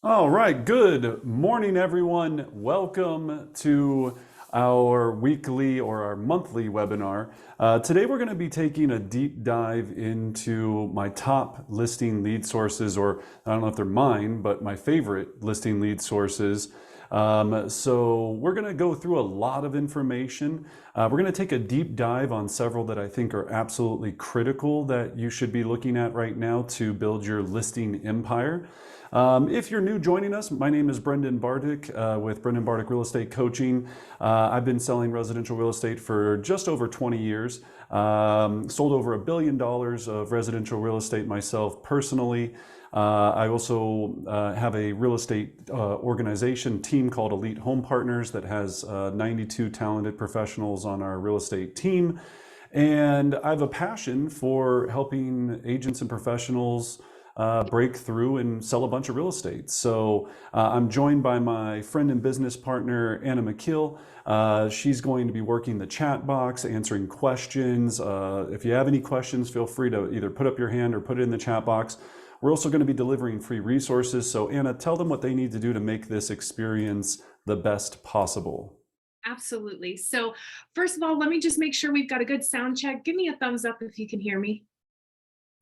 All right, good morning, everyone. Welcome to our weekly or our monthly webinar. Today, we're going to be taking a deep dive into my top listing lead sources, or I don't know if they're mine, but my favorite listing lead sources. So we're going to go through a lot of information. We're going to take a deep dive on several that I think are absolutely critical that you should be looking at right now to build your listing empire. If you're new joining us, my name is Brendan Bartic with Brendan Bartic Real Estate Coaching. I've been selling residential real estate for just over 20 years. Sold over $1 billion of residential real estate myself personally. I also have a real estate organization team called Elite Home Partners that has 92 talented professionals on our real estate team. And I have a passion for helping agents and professionals break through and sell a bunch of real estate. So I'm joined by my friend and business partner, Anna McKeel. She's going to be working the chat box, answering questions. If you have any questions, feel free to either put up your hand or put it in the chat box. We're also going to be delivering free resources. So Anna, tell them what they need to do to make this experience the best possible. Absolutely. So first of all, let me just make sure we've got a good sound check. Give me a thumbs up if you can hear me.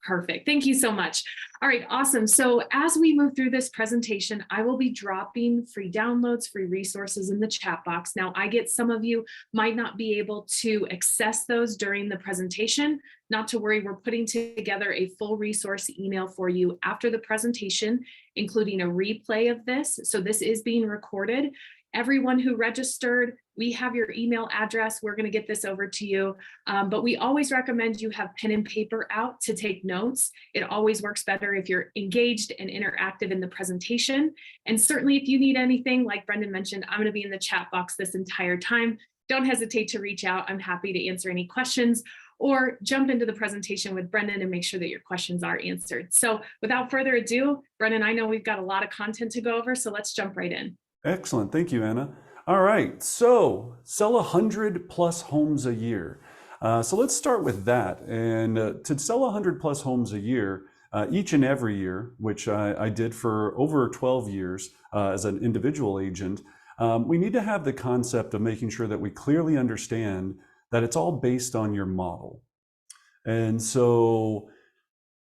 Perfect. Thank you so much. All right, awesome. So as we move through this presentation, I will be dropping free downloads, free resources in the chat box. Now, I get some of you might not be able to access those during the presentation. Not to worry, we're putting together a full resource email for you after the presentation, including a replay of this. So this is being recorded. Everyone who registered, we have your email address. We're going to get this over to you. But we always recommend you have pen and paper out to take notes. It always works better if you're engaged and interactive in the presentation. And certainly if you need anything, like Brendan mentioned, I'm going to be in the chat box this entire time. Don't hesitate to reach out. I'm happy to answer any questions or jump into the presentation with Brendan and make sure that your questions are answered. So without further ado, Brendan, I know we've got a lot of content to go over, so let's jump right in. Excellent. Thank you, Anna. All right. So sell 100 plus homes a year. So let's start with that. And to sell 100 plus homes a year, each and every year, which I did for over 12 years as an individual agent, we need to have the concept of making sure that we clearly understand that it's all based on your model. And so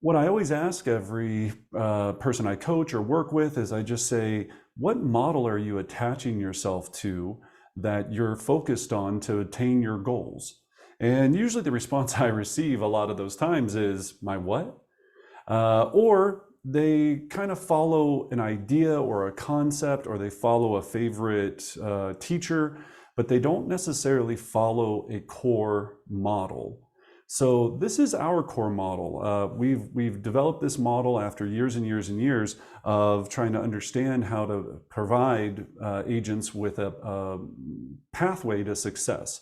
what I always ask every person I coach or work with is I just say, what model are you attaching yourself to that you're focused on to attain your goals? And usually the response I receive a lot of those times is, my what? Or they kind of follow an idea or a concept, or they follow a favorite teacher, but they don't necessarily follow a core model. So this is our core model. We've developed this model after years and years and years of trying to understand how to provide agents with a pathway to success.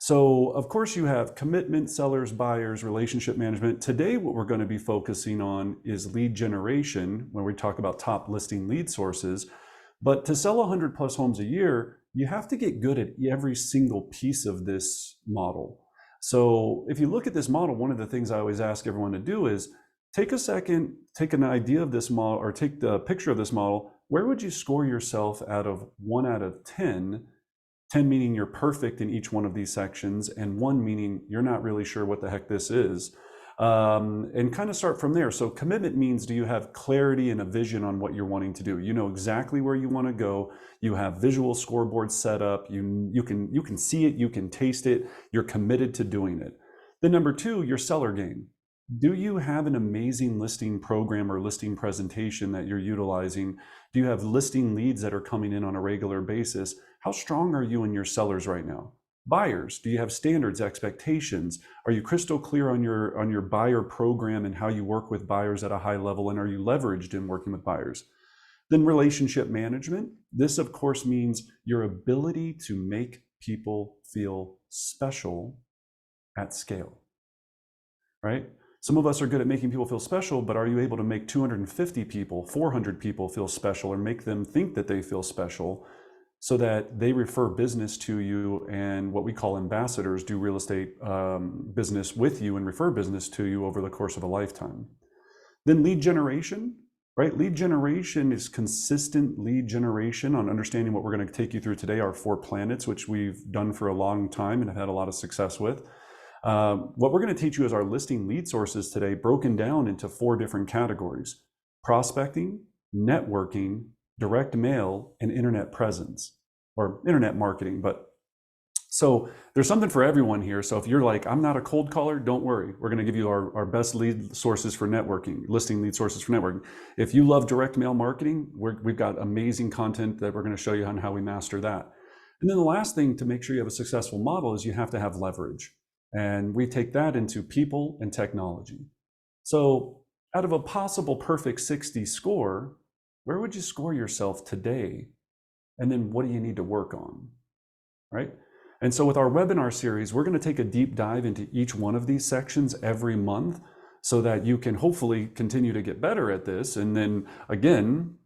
So of course you have commitment, sellers, buyers, relationship management. Today what we're going to be focusing on is lead generation when we talk about top listing lead sources. But to sell 100 plus homes a year, you have to get good at every single piece of this model. So if you look at this model, one of the things I always ask everyone to do is take a second, take an idea of this model, or take the picture of this model. Where would you score yourself out of 1 out of 10? 10 meaning you're perfect in each one of these sections, and 1 meaning you're not really sure what the heck this is. And kind of start from there. So commitment means, do you have clarity and a vision on what you're wanting to do? You know exactly where you want to go. You have visual scoreboards set up. You can see it, you can taste it. You're committed to doing it. Then number 2, your seller game. Do you have an amazing listing program or listing presentation that you're utilizing? Do you have listing leads that are coming in on a regular basis? How strong are you in your sellers right now? Buyers, do you have standards, expectations? Are you crystal clear on your buyer program and how you work with buyers at a high level? And are you leveraged in working with buyers? Then relationship management. This, of course, means your ability to make people feel special at scale, right? Some of us are good at making people feel special, but are you able to make 250 people, 400 people feel special, or make them think that they feel special, so that they refer business to you, and what we call ambassadors do real estate business with you and refer business to you over the course of a lifetime? Then lead generation, right? Lead generation is consistent lead generation on understanding what we're going to take you through today, our 4 planets, which we've done for a long time and have had a lot of success with. What we're going to teach you is our listing lead sources today, broken down into 4 different categories: prospecting, networking, direct mail, and internet presence, or internet marketing. But so there's something for everyone here. So if you're like, I'm not a cold caller, don't worry. We're going to give you our best lead sources for networking, listing lead sources for networking. If you love direct mail marketing, we've got amazing content that we're going to show you on how we master that. And then the last thing to make sure you have a successful model is you have to have leverage. And we take that into people and technology. So out of a possible perfect 60 score, where would you score yourself today? And then what do you need to work on, right? And so with our webinar series, we're going to take a deep dive into each one of these sections every month, so that you can hopefully continue to get better at this. And then again,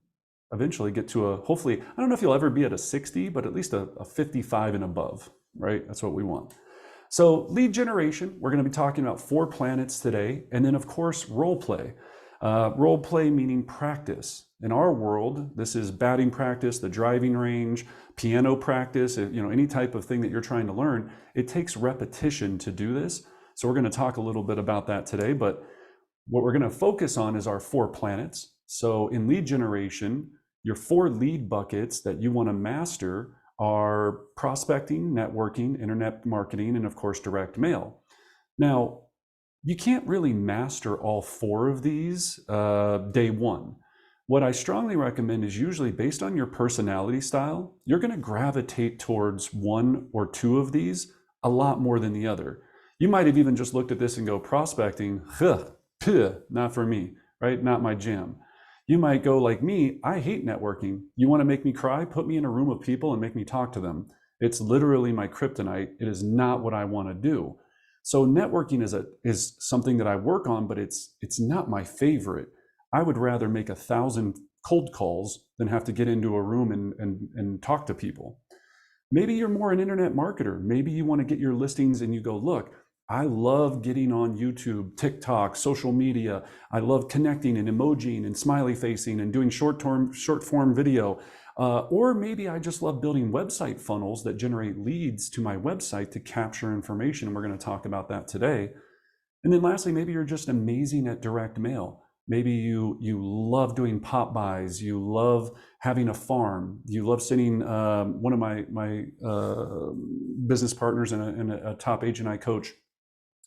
eventually get to a, hopefully, I don't know if you'll ever be at a 60, but at least a 55 and above, right? That's what we want. So lead generation, we're going to be talking about 4 planets today. And then of course, role play. Role play meaning practice. In our world, this is batting practice, the driving range, piano practice, any type of thing that you're trying to learn. It takes repetition to do this. So we're going to talk a little bit about that today, but what we're going to focus on is our 4 planets. So in lead generation, your 4 lead buckets that you want to master are prospecting, networking, internet marketing, and of course, direct mail. Now, you can't really master all 4 of these day one. What I strongly recommend is, usually based on your personality style, you're going to gravitate towards 1 or 2 of these a lot more than the other. You might have even just looked at this and go, prospecting, not for me, right? Not my jam. You might go like me, I hate networking. You want to make me cry? Put me in a room of people and make me talk to them. It's literally my kryptonite. It is not what I want to do. So networking is something that I work on, but it's not my favorite. I would rather make 1,000 cold calls than have to get into a room and talk to people. Maybe you're more an internet marketer. Maybe you want to get your listings and you go, look, I love getting on YouTube, TikTok, social media. I love connecting and emojiing and smiley facing and doing short form video. Or maybe I just love building website funnels that generate leads to my website to capture information. And we're going to talk about that today. And then lastly, maybe you're just amazing at direct mail. Maybe you love doing pop buys. You love having a farm. You love sending, one of my business partners and a top agent I coach,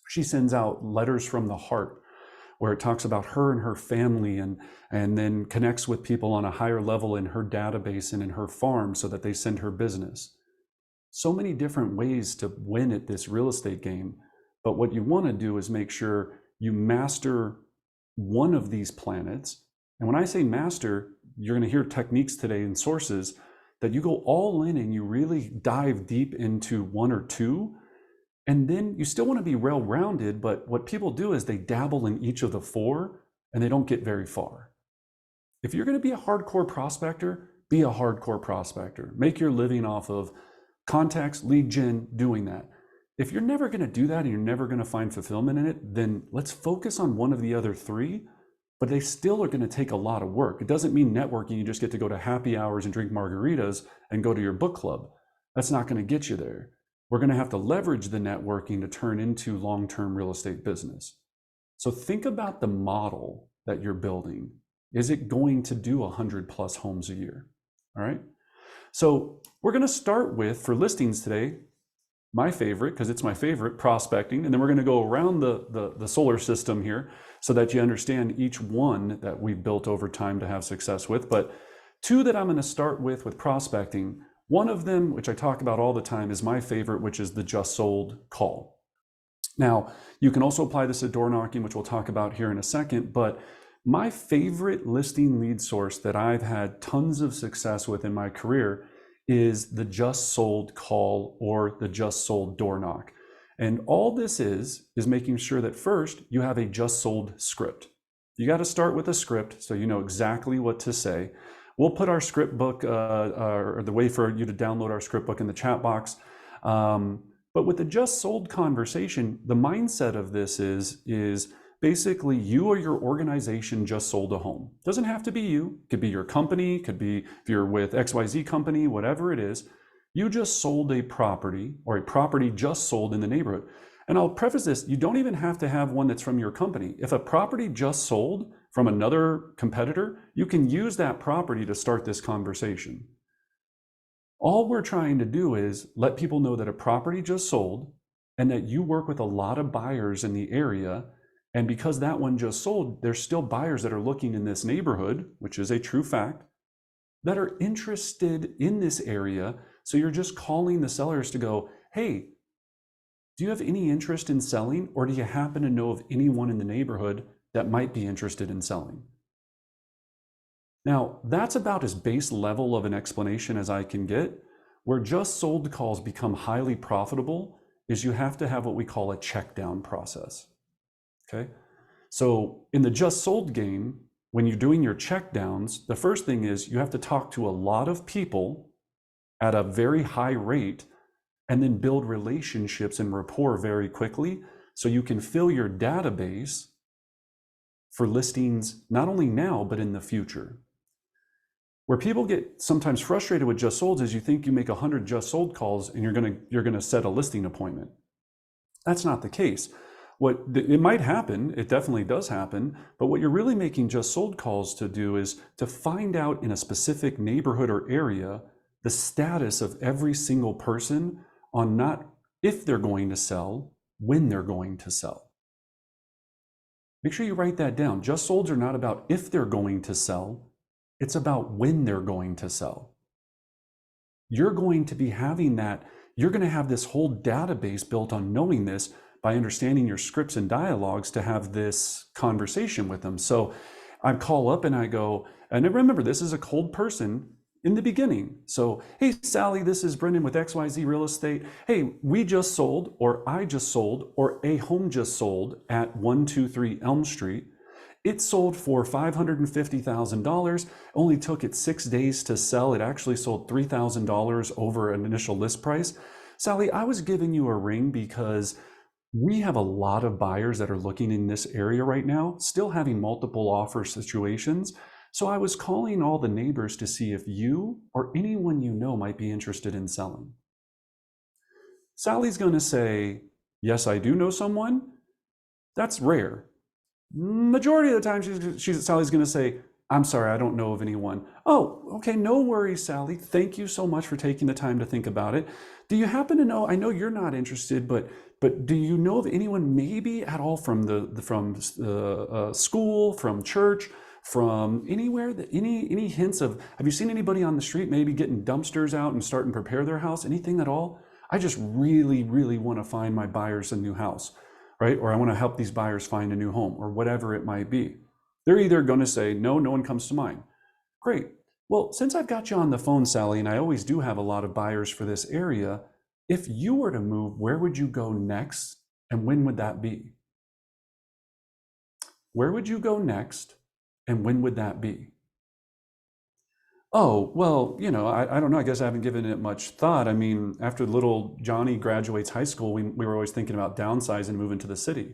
she sends out letters from the heart, where it talks about her and her family, and then connects with people on a higher level in her database and in her farm, so that they send her business. So many different ways to win at this real estate game. But what you want to do is make sure you master one of these planets. And when I say master, you're going to hear techniques today and sources that you go all in and you really dive deep into 1 or 2. And then you still want to be well-rounded, but what people do is they dabble in each of the 4 and they don't get very far. If you're going to be a hardcore prospector, be a hardcore prospector. Make your living off of contacts, lead gen, doing that. If you're never going to do that and you're never going to find fulfillment in it, then let's focus on one of the other three, but they still are going to take a lot of work. It doesn't mean networking, you just get to go to happy hours and drink margaritas and go to your book club. That's not going to get you there. We're going to have to leverage the networking to turn into long-term real estate business. So think about the model that you're building. Is it going to do 100 plus homes a year? All right. So we're going to start with, for listings today, my favorite, because it's my favorite, prospecting. And then we're going to go around the solar system here so that you understand each one that we've built over time to have success with. But two that I'm going to start with prospecting. One of them, which I talk about all the time, is my favorite, which is the just sold call. Now, you can also apply this to door knocking, which we'll talk about here in a second, but my favorite listing lead source that I've had tons of success with in my career is the just sold call or the just sold door knock. And all this is making sure that first you have a just sold script. You got to start with a script so you know exactly what to say. We'll put our script book or the way for you to download our script book in the chat box. But with the just sold conversation, the mindset of this is basically you or your organization just sold a home. Doesn't have to be you. Could be your company, could be if you're with XYZ company, whatever it is. You just sold a property or a property just sold in the neighborhood. And I'll preface this, you don't even have to have one that's from your company. If a property just sold from another competitor, you can use that property to start this conversation. All we're trying to do is let people know that a property just sold and that you work with a lot of buyers in the area. And because that one just sold, there's still buyers that are looking in this neighborhood, which is a true fact, that are interested in this area. So you're just calling the sellers to go, hey, do you have any interest in selling? Or do you happen to know of anyone in the neighborhood that might be interested in selling? Now, that's about as base level of an explanation as I can get. Where just sold calls become highly profitable is you have to have what we call a check down process. Okay. So in the just sold game, when you're doing your check downs, the first thing is you have to talk to a lot of people at a very high rate and then build relationships and rapport very quickly so you can fill your database for listings not only now, but in the future. Where people get sometimes frustrated with just solds is you think you make 100 just sold calls and you're gonna set a listing appointment. That's not the case. It might happen, it definitely does happen, but what you're really making just sold calls to do is to find out in a specific neighborhood or area the status of every single person on not if they're going to sell, when they're going to sell. Make sure you write that down. Just solds are not about if they're going to sell, it's about when they're going to sell. You're going to be having that, you're going to have this whole database built on knowing this by understanding your scripts and dialogues to have this conversation with them. So I call up and I go, and remember, this is a cold person in the beginning. So, hey, Sally, this is Brendan with XYZ Real Estate. Hey, we just sold, or I just sold, or a home just sold at 123 Elm Street. It sold for $550,000. Only took it 6 days to sell. It actually sold $3,000 over an initial list price. Sally, I was giving you a ring because we have a lot of buyers that are looking in this area right now, still having multiple offer situations. So I was calling all the neighbors to see if you or anyone you know might be interested in selling. Sally's going to say, yes, I do know someone. That's rare. Majority of the time, Sally's going to say, I'm sorry, I don't know of anyone. Oh, okay, no worries, Sally. Thank you so much for taking the time to think about it. Do you happen to know, I know you're not interested, but do you know of anyone maybe at all from school, from church, from anywhere, that any hints of, have you seen anybody on the street maybe getting dumpsters out and starting to prepare their house? Anything at all? I just really, really want to find my buyers a new house, right? Or I want to help these buyers find a new home or whatever it might be. They're either going to say, no, no one comes to mind. Great. Well, since I've got you on the phone, Sally, and I always do have a lot of buyers for this area, if you were to move, where would you go next? And when would that be? Where would you go next? And when would that be? Oh, well, I don't know. I guess I haven't given it much thought. I mean, after little Johnny graduates high school, we were always thinking about downsizing and moving to the city.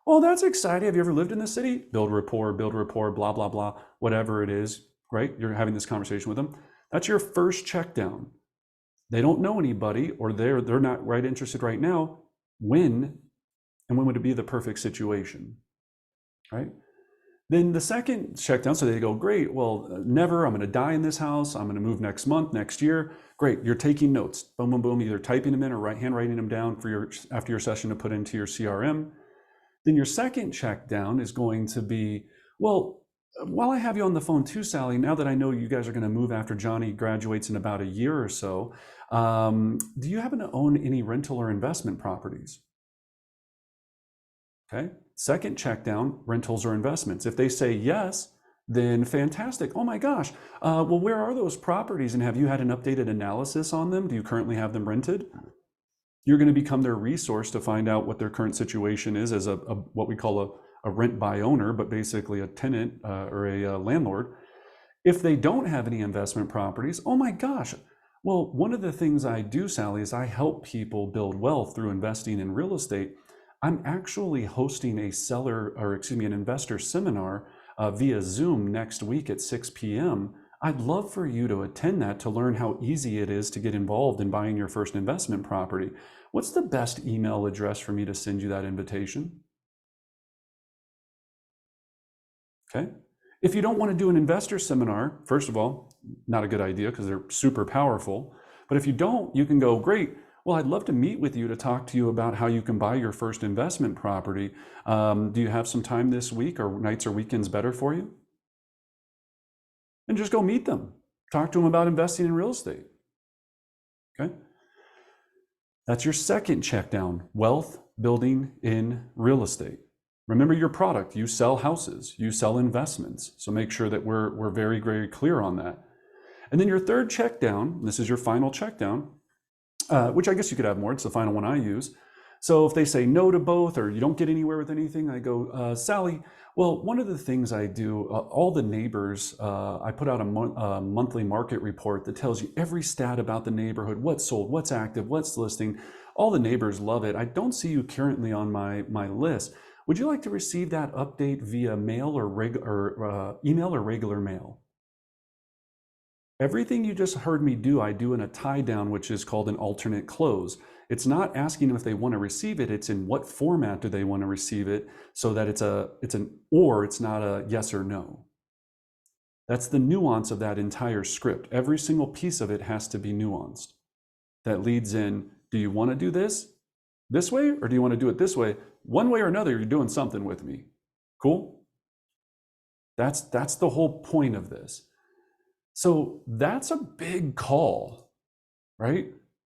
Oh, that's exciting. Have you ever lived in the city? Build rapport, blah, blah, blah, whatever it is, right? You're having this conversation with them. That's your first check down. They don't know anybody, or they're not right interested right now. When and when would it be the perfect situation, right? Then the second check down, so they go, great, well, never, I'm going to die in this house. I'm going to move next month, next year. Great, you're taking notes. Boom, boom, boom, either typing them in or handwriting them down for your after your session to put into your CRM. Then your second check down is going to be, well, while I have you on the phone too, Sally, now that I know you guys are going to move after Johnny graduates in about a year or so, do you happen to own any rental or investment properties? Okay. Second check down, rentals or investments. If they say yes, then fantastic. Oh my gosh. Well, where are those properties and have you had an updated analysis on them? Do you currently have them rented? You're going to become their resource to find out what their current situation is as a what we call a rent by owner, but basically a tenant or a landlord. If they don't have any investment properties, oh my gosh. Well, one of the things I do, Sally, is I help people build wealth through investing in real estate. I'm actually hosting an investor seminar via Zoom next week at 6 p.m. I'd love for you to attend that to learn how easy it is to get involved in buying your first investment property. What's the best email address for me to send you that invitation? Okay. If you don't want to do an investor seminar, first of all, not a good idea because they're super powerful. But if you don't, you can go, great. Well, I'd love to meet with you to talk to you about how you can buy your first investment property. Do you have some time this week, or nights or weekends better for you? And just go meet them. Talk to them about investing in real estate. Okay. That's your second check down, wealth building in real estate. Remember your product. You sell houses, you sell investments. So make sure that we're very, very clear on that. And then your third check down, this is your final check down, which I guess you could have more. It's the final one I use. So if they say no to both or you don't get anywhere with anything, I go, Sally, well, one of the things I do, all the neighbors, I put out a monthly market report that tells you every stat about the neighborhood, what's sold, what's active, what's listing. All the neighbors love it. I don't see you currently on my list. Would you like to receive that update via mail or email or regular mail? Everything you just heard me do, I do in a tie down, which is called an alternate close. It's not asking them if they want to receive it. It's in what format do they want to receive it, so that it's not a yes or no. That's the nuance of that entire script. Every single piece of it has to be nuanced. That leads in, do you want to do this way, or do you want to do it this way? One way or another, you're doing something with me. Cool? That's the whole point of this. So that's a big call, right?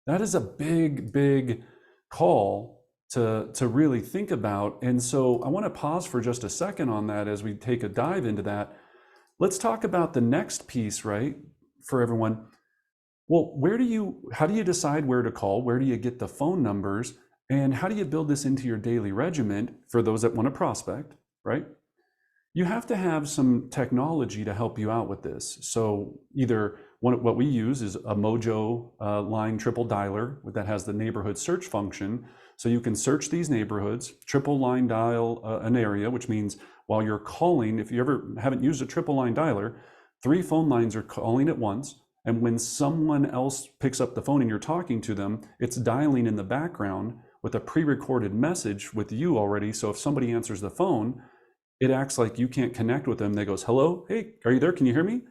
That is a big, big call to really think about. And so I want to pause for just a second on that as we take a dive into that. Let's talk about the next piece, right? For everyone. Well, how do you decide where to call? Where do you get the phone numbers? And how do you build this into your daily regiment for those that want to prospect, right? You have to have some technology to help you out with this. So either what we use is a Mojo line triple dialer that has the neighborhood search function. So you can search these neighborhoods, triple line dial an area, which means while you're calling, if you ever haven't used a triple line dialer, 3 phone lines are calling at once. And when someone else picks up the phone and you're talking to them, it's dialing in the background with a pre-recorded message with you already. So if somebody answers the phone, it acts like you can't connect with them. They goes, hello, hey, are you there? Can you hear me?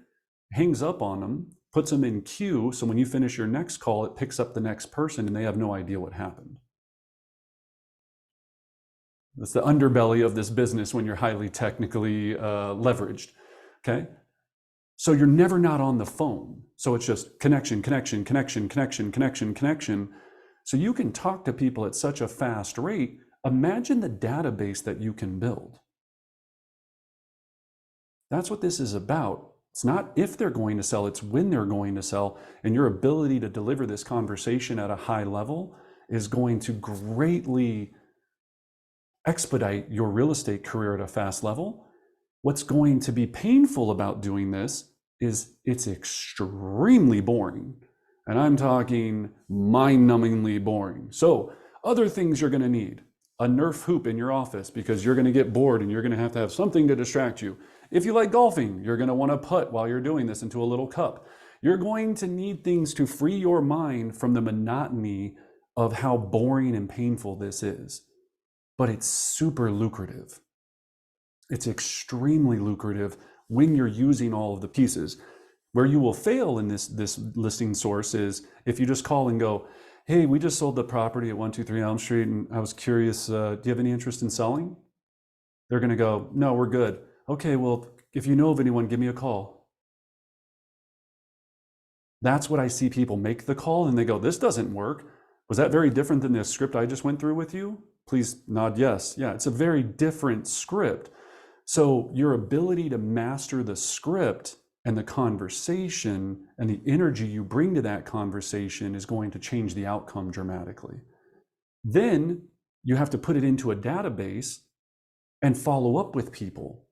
Hangs up on them, puts them in queue. So when you finish your next call, it picks up the next person and they have no idea what happened. That's the underbelly of this business when you're highly technically leveraged, okay? So you're never not on the phone. So it's just connection, connection, connection, connection, connection, connection. So you can talk to people at such a fast rate. Imagine the database that you can build. That's what this is about. It's not if they're going to sell, it's when they're going to sell. And your ability to deliver this conversation at a high level is going to greatly expedite your real estate career at a fast level. What's going to be painful about doing this is it's extremely boring. And I'm talking mind-numbingly boring. So other things you're going to need: a Nerf hoop in your office because you're going to get bored and you're going to have something to distract you. If you like golfing, you're going to want to putt while you're doing this into a little cup. You're going to need things to free your mind from the monotony of how boring and painful this is. But it's super lucrative. It's extremely lucrative when you're using all of the pieces. Where you will fail in this listing source is if you just call and go, hey, we just sold the property at 123 Elm Street and I was curious, do you have any interest in selling? They're going to go, no, we're good. Okay, well, if you know of anyone, give me a call. That's what I see people make the call and they go, this doesn't work. Was that very different than the script I just went through with you? Please nod yes. Yeah, it's a very different script. So your ability to master the script and the conversation and the energy you bring to that conversation is going to change the outcome dramatically. Then you have to put it into a database and follow up with people,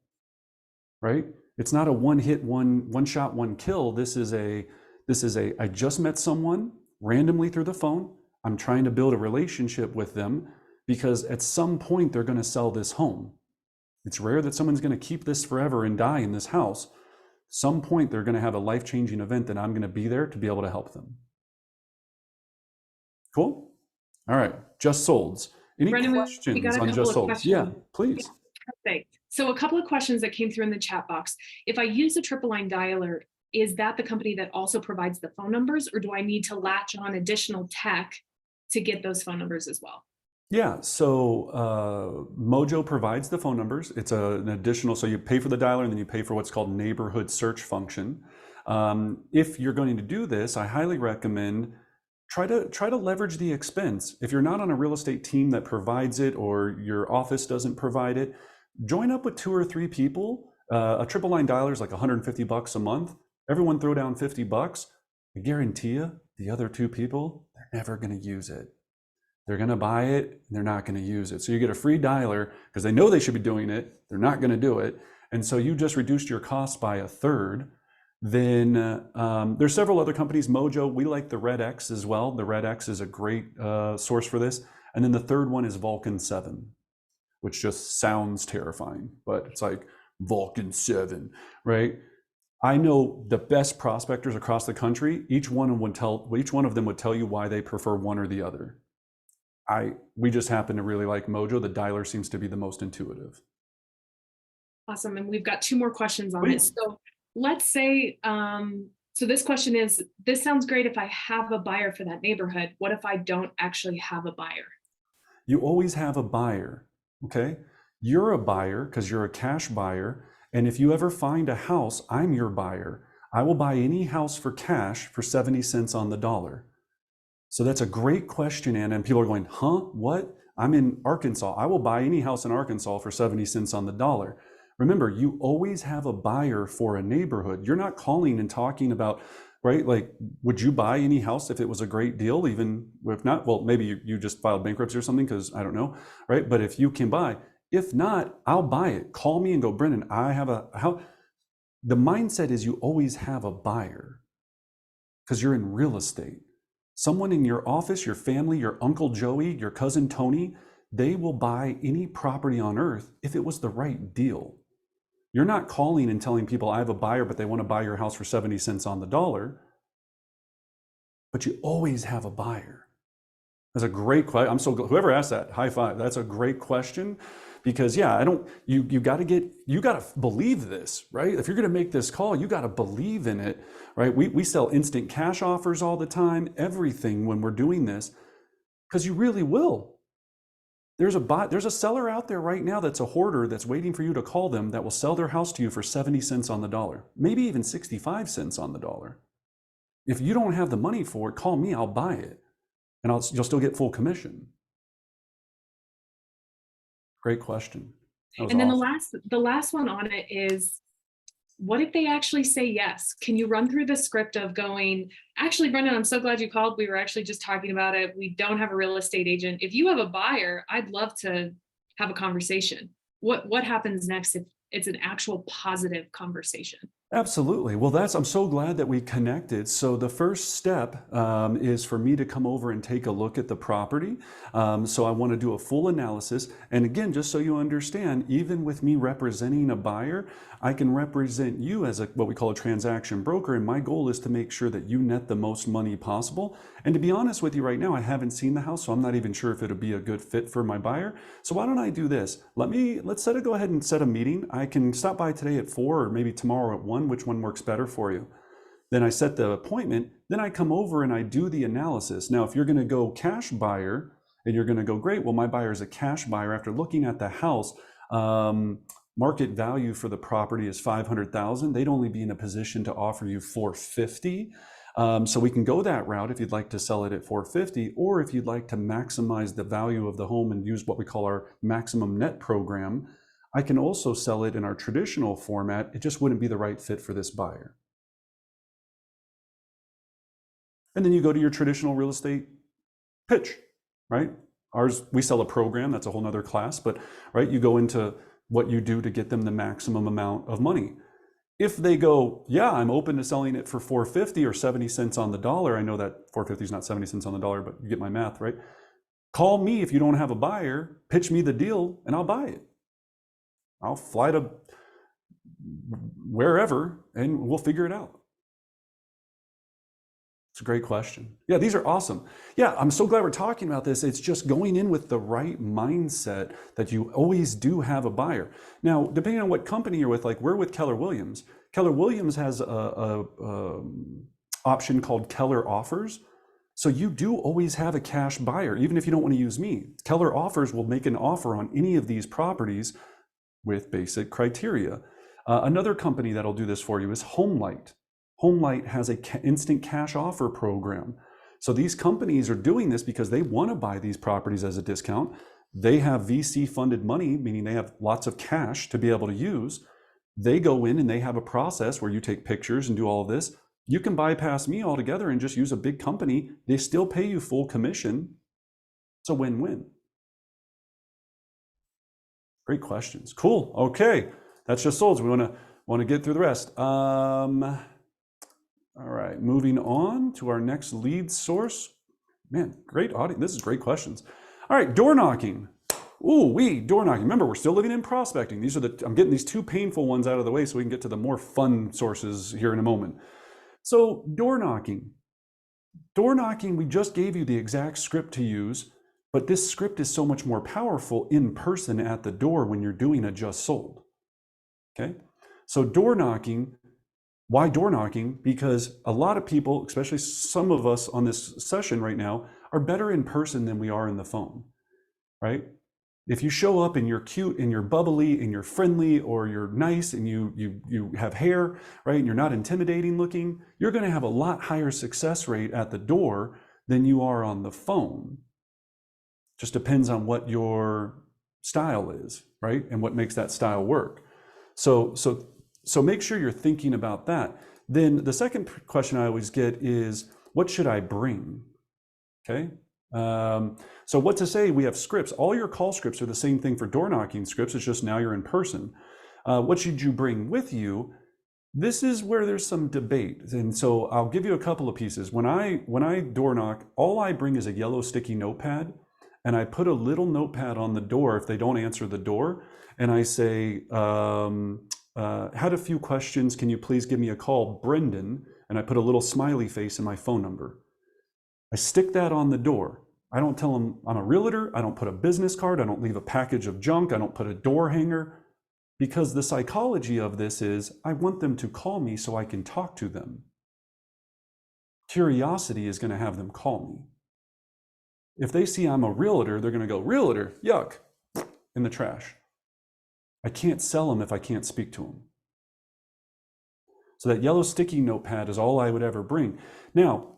right? It's not a one hit, one shot, one kill. This is a, I just met someone randomly through the phone. I'm trying to build a relationship with them because at some point they're going to sell this home. It's rare that someone's going to keep this forever and die in this house. Some point they're going to have a life-changing event that I'm going to be there to be able to help them. Cool? All right, just solds. Any Brendan, questions on just solds? Yeah, please. Yeah, perfect. So a couple of questions that came through in the chat box. If I use a triple line dialer, is that the company that also provides the phone numbers, or do I need to latch on additional tech to get those phone numbers as well? Yeah, so Mojo provides the phone numbers. It's an additional, so you pay for the dialer and then you pay for what's called neighborhood search function. If you're going to do this, I highly recommend try to leverage the expense. If you're not on a real estate team that provides it or your office doesn't provide it, join up with 2 or 3 people. A triple line dialer is like $150 a month. Everyone throw down $50. I guarantee you, the other 2 people, they're never going to use it. They're going to buy it, and they're not going to use it. So you get a free dialer because they know they should be doing it. They're not going to do it. And so you just reduced your cost by 1/3. Then there's several other companies. Mojo, we like the Red X as well. The Red X is a great source for this. And then the third one is Vulcan 7, which just sounds terrifying, but it's like Vulcan 7, right? I know the best prospectors across the country. Each one of them would tell you why they prefer one or the other. We just happen to really like Mojo. The dialer seems to be the most intuitive. Awesome. And we've got 2 more questions on this. So let's say, so this question is, this sounds great if I have a buyer for that neighborhood. What if I don't actually have a buyer? You always have a buyer, okay? You're a buyer because you're a cash buyer. And if you ever find a house, I'm your buyer. I will buy any house for cash for 70 cents on the dollar. So that's a great question, Anna. And people are going, huh, what? I'm in Arkansas. I will buy any house in Arkansas for 70 cents on the dollar. Remember, you always have a buyer for a neighborhood. You're not calling and talking about, right? Like, would you buy any house if it was a great deal? Even if not, well, maybe you just filed bankruptcy or something because I don't know, right? But if you can buy, if not, I'll buy it. Call me and go, Brendan, I have a house. The mindset is you always have a buyer because you're in real estate. Someone in your office, your family, your Uncle Joey, your cousin Tony, they will buy any property on earth if it was the right deal. You're not calling and telling people I have a buyer, but they want to buy your house for 70 cents on the dollar. But you always have a buyer. That's a great question. I'm so glad. Whoever asked that, high five. That's a great question. Because yeah, you got to believe this, right? If you're going to make this call, you got to believe in it, right? We sell instant cash offers all the time, everything when we're doing this, because you really will. There's a seller out there right now that's a hoarder that's waiting for you to call them that will sell their house to you for 70 cents on the dollar, maybe even 65 cents on the dollar. If you don't have the money for it, call me, I'll buy it, and you'll still get full commission. Great question. And then awesome. the last one on it is, what if they actually say yes? Can you run through the script of going, actually, Brendan, I'm so glad you called. We were actually just talking about it. We don't have a real estate agent. If you have a buyer, I'd love to have a conversation. What happens next if it's an actual positive conversation? Absolutely. Well, I'm so glad that we connected. So the first step is for me to come over and take a look at the property. So I want to do a full analysis. And again, just so you understand, even with me representing a buyer, I can represent you as what we call a transaction broker. And my goal is to make sure that you net the most money possible. And to be honest with you right now, I haven't seen the house, so I'm not even sure if it'll be a good fit for my buyer. So why don't I do this? Let's go ahead and set a meeting. I can stop by today at 4 or maybe tomorrow at 1, which one works better for you. Then I set the appointment, then I come over and I do the analysis. Now, if you're gonna go cash buyer and you're gonna go, great, well, my buyer is a cash buyer after looking at the house, market value for the property is 500,000. They'd only be in a position to offer you 450. So we can go that route if you'd like to sell it at 450, or if you'd like to maximize the value of the home and use what we call our maximum net program, I can also sell it in our traditional format. It just wouldn't be the right fit for this buyer. And then you go to your traditional real estate pitch, right? Ours, we sell a program, that's a whole nother class, but right, you go into what you do to get them the maximum amount of money. If they go, yeah, I'm open to selling it for 450 or 70 cents on the dollar. I know that 450 is not 70 cents on the dollar, but you get my math, right? Call me if you don't have a buyer, pitch me the deal, and I'll buy it. I'll fly to wherever and we'll figure it out. It's a great question. Yeah, these are awesome. Yeah, I'm so glad we're talking about this. It's just going in with the right mindset that you always do have a buyer. Now, depending on what company you're with, like we're with Keller Williams. Keller Williams has a option called Keller Offers. So you do always have a cash buyer, even if you don't want to use me. Keller Offers will make an offer on any of these properties with basic criteria. Another company that'll do this for you is HomeLight. HomeLight has an instant cash offer program. So these companies are doing this because they want to buy these properties as a discount. They have VC funded money, meaning they have lots of cash to be able to use. They go in and they have a process where you take pictures and do all of this. You can bypass me altogether and just use a big company. They still pay you full commission. It's a win-win. Great questions. Cool. Okay. That's just sold. So we want to get through the rest. All right, moving on to our next lead source. Man, great audience. This is great questions. All right, door knocking. Door knocking. Remember, we're still living in prospecting. I'm getting these two painful ones out of the way so we can get to the more fun sources here in a moment. So door knocking. Door knocking, we just gave you the exact script to use, but this script is so much more powerful in person at the door when you're doing a just sold. Okay, so door knocking. Why door knocking? Because a lot of people, especially some of us on this session right now, are better in person than we are in the phone, right? If you show up and you're cute and you're bubbly and you're friendly or you're nice and you have hair, right, and you're not intimidating looking, you're going to have a lot higher success rate at the door than you are on the phone. Just depends on what your style is, right, and what makes that style work. So make sure you're thinking about that. Then the second question I always get is, what should I bring? Okay. So what to say, we have scripts. All your call scripts are the same thing for door knocking scripts. It's just now you're in person. What should you bring with you? This is where there's some debate. And so I'll give you a couple of pieces. When I door knock, all I bring is a yellow sticky notepad, and I put a little notepad on the door if they don't answer the door. And I say, had a few questions. Can you please give me a call, Brendan? And I put a little smiley face and my phone number. I stick that on the door. I don't tell them I'm a realtor. I don't put a business card. I don't leave a package of junk. I don't put a door hanger, because the psychology of this is I want them to call me so I can talk to them. Curiosity is going to have them call me. If they see I'm a realtor, they're going to go, realtor, yuck, in the trash. I can't sell them if I can't speak to them. So that yellow sticky notepad is all I would ever bring. Now,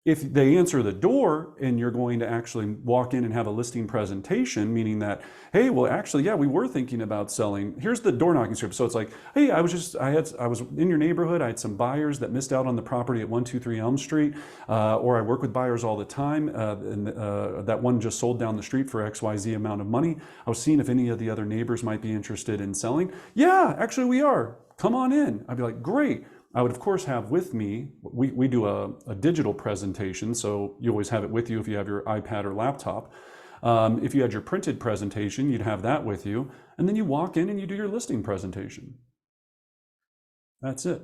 If they answer the door and you're going to actually walk in and have a listing presentation, meaning that, hey, well, actually, yeah, we were thinking about selling. Here's the door knocking script. So it's like, hey, I was in your neighborhood. I had some buyers that missed out on the property at 123 Elm Street, or I work with buyers all the time, and that one just sold down the street for XYZ amount of money. I was seeing if any of the other neighbors might be interested in selling. Yeah, actually, we are. Come on in. I'd be like, great. I would, of course, have with me, we do a digital presentation, so you always have it with you if you have your iPad or laptop. If you had your printed presentation, you'd have that with you, and then you walk in and you do your listing presentation. That's it.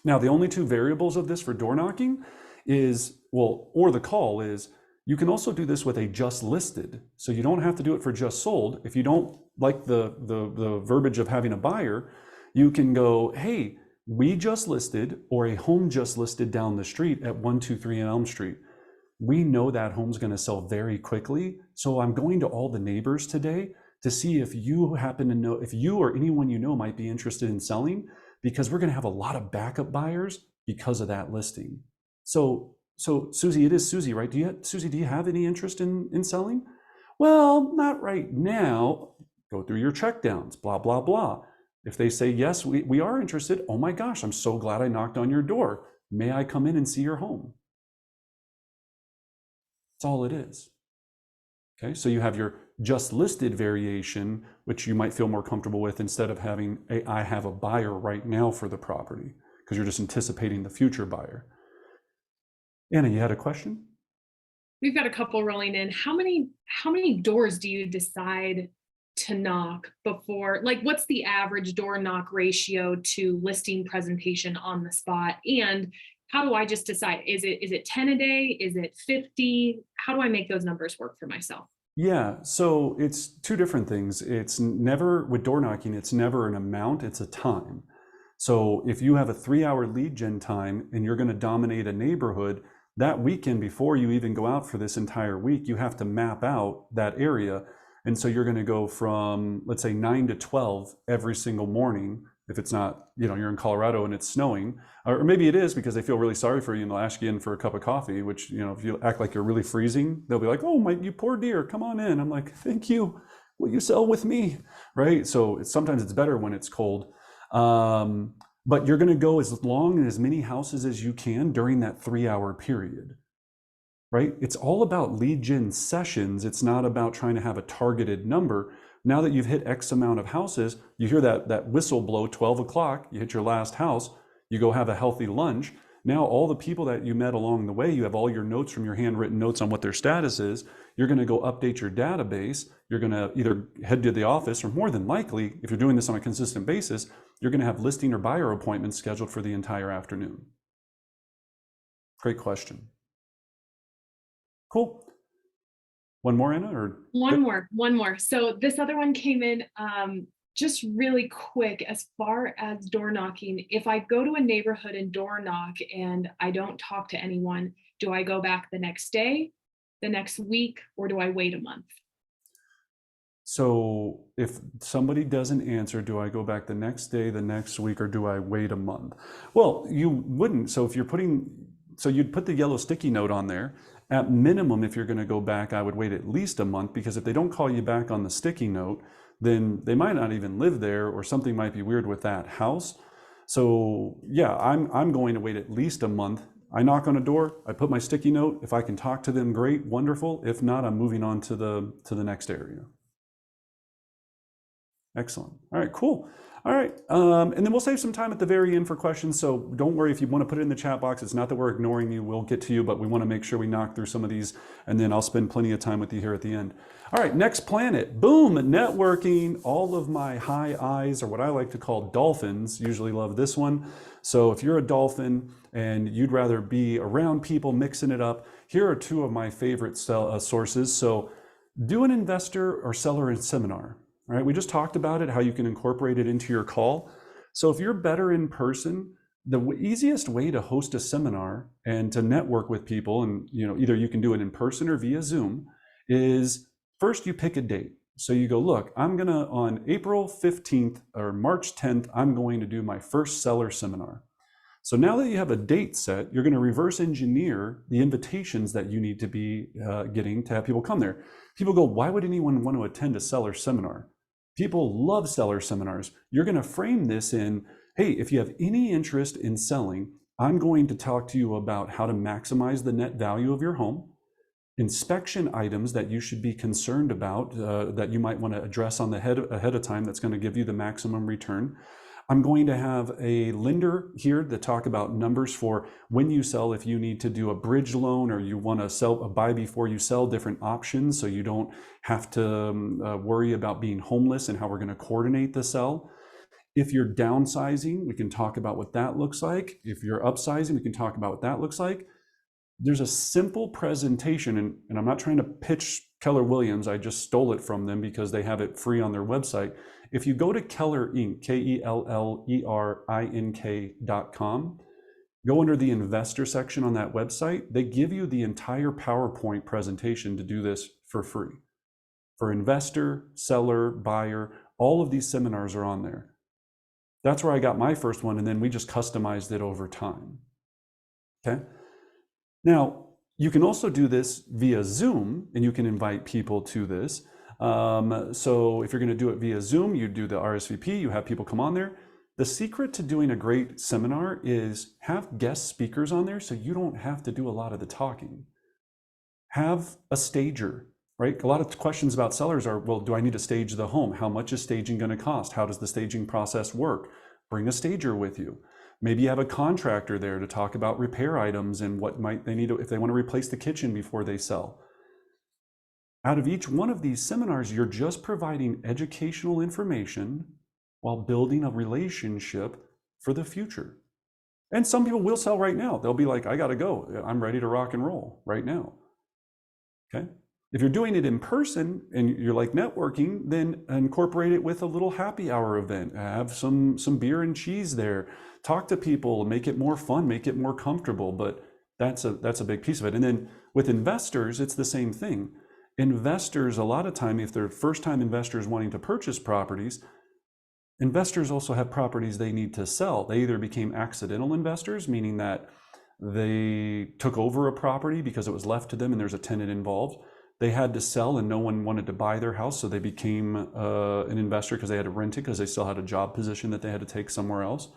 Now, the only two variables of this for door knocking is, well, or the call is, you can also do this with a just listed. So you don't have to do it for just sold. If you don't like the verbiage of having a buyer, you can go, hey, we just listed, or a home just listed down the street at 123 Elm Street. We know that home's going to sell very quickly. So I'm going to all the neighbors today to see if you happen to know, if you or anyone you know might be interested in selling, because we're going to have a lot of backup buyers because of that listing. So Susie, it is Susie, right? Susie, do you have any interest in selling? Well, not right now. Go through your checkdowns, blah, blah, blah. If they say, yes, we are interested, oh my gosh, I'm so glad I knocked on your door. May I come in and see your home? That's all it is. Okay, so you have your just listed variation, which you might feel more comfortable with instead of having I have a buyer right now for the property, because you're just anticipating the future buyer. Anna, you had a question? We've got a couple rolling in. How many doors do you decide to knock before, like what's the average door knock ratio to listing presentation on the spot? And how do I just decide, is it 10 a day? Is it 50? How do I make those numbers work for myself? Yeah, so it's two different things. It's never, with door knocking, it's never an amount, it's a time. So if you have a 3-hour lead gen time and you're going to dominate a neighborhood, that weekend before you even go out for this entire week, you have to map out that area. And so you're going to go from, let's say, 9 to 12 every single morning. If it's not, you're in Colorado and it's snowing, or maybe it is because they feel really sorry for you and they'll ask you in for a cup of coffee, which, if you act like you're really freezing, they'll be like, oh, you poor dear, come on in. I'm like, thank you. Will you sell with me? Right? So sometimes it's better when it's cold. But you're going to go as long and as many houses as you can during that 3-hour period. Right? It's all about lead gen sessions. It's not about trying to have a targeted number. Now that you've hit X amount of houses, you hear that whistle blow, 12 o'clock, you hit your last house, you go have a healthy lunch. Now all the people that you met along the way, you have all your notes from your handwritten notes on what their status is. You're going to go update your database. You're going to either head to the office, or more than likely, if you're doing this on a consistent basis, you're going to have listing or buyer appointments scheduled for the entire afternoon. Great question. Cool. One more, Anna, or one more. So this other one came in just really quick. As far as door knocking, if I go to a neighborhood and door knock and I don't talk to anyone, do I go back the next day, the next week, or do I wait a month? So if somebody doesn't answer, do I go back the next day, the next week, or do I wait a month? Well, you wouldn't. So if you're you'd put the yellow sticky note on there. At minimum, if you're going to go back, I would wait at least a month, because if they don't call you back on the sticky note, then they might not even live there, or something might be weird with that house. So yeah, I'm going to wait at least a month. I knock on a door, I put my sticky note. If I can talk to them, great, wonderful. If not, I'm moving on to the next area. Excellent. All right, cool. All right, and then we'll save some time at the very end for questions. So don't worry if you want to put it in the chat box. It's not that we're ignoring you. We'll get to you, but we want to make sure we knock through some of these, and then I'll spend plenty of time with you here at the end. All right, next planet. Boom, networking. All of my high eyes, or what I like to call dolphins, usually love this one. So if you're a dolphin and you'd rather be around people, mixing it up, here are two of my favorite sources. So do an investor or seller in seminar. All right, we just talked about it, how you can incorporate it into your call. So if you're better in person, the easiest way to host a seminar and to network with people, and either you can do it in person or via Zoom, is first you pick a date. So you go, look, I'm gonna, on April 15th or March 10th, I'm going to do my first seller seminar. So now that you have a date set, you're going to reverse engineer the invitations that you need to be getting to have people come there. People go, why would anyone want to attend a seller seminar? People love seller seminars. You're going to frame this in, hey, if you have any interest in selling, I'm going to talk to you about how to maximize the net value of your home, inspection items that you should be concerned about that you might want to address on the ahead of time that's going to give you the maximum return. I'm going to have a lender here to talk about numbers for when you sell, if you need to do a bridge loan or you want to sell a buy before you sell, different options so you don't have to worry about being homeless and how we're going to coordinate the sell. If you're downsizing, we can talk about what that looks like. If you're upsizing, we can talk about what that looks like. There's a simple presentation, and I'm not trying to pitch Keller Williams, I just stole it from them because they have it free on their website. If you go to Keller Inc., KELLERINK.com, go under the investor section on that website, they give you the entire PowerPoint presentation to do this for free. For investor, seller, buyer, all of these seminars are on there. That's where I got my first one, and then we just customized it over time. Okay. Now, you can also do this via Zoom, and you can invite people to this. So if you're going to do it via Zoom, you do the RSVP, you have people come on there. The secret to doing a great seminar is have guest speakers on there so you don't have to do a lot of the talking. Have a stager, right? A lot of questions about sellers are, well, do I need to stage the home? How much is staging going to cost? How does the staging process work? Bring a stager with you. Maybe you have a contractor there to talk about repair items and what might they need to, if they want to replace the kitchen before they sell. Out of each one of these seminars, you're just providing educational information while building a relationship for the future. And some people will sell right now. They'll be like, I got to go. I'm ready to rock and roll right now. Okay. If you're doing it in person and you're like networking, then incorporate it with a little happy hour event. Have some beer and cheese there. Talk to people, make it more fun, make it more comfortable. But that's a big piece of it. And then with investors, it's the same thing. Investors, a lot of time, if they're first-time investors wanting to purchase properties, investors also have properties they need to sell. They either became accidental investors, meaning that they took over a property because it was left to them and there's a tenant involved. They had to sell and no one wanted to buy their house, so they became an investor because they had to rent it because they still had a job position that they had to take somewhere else.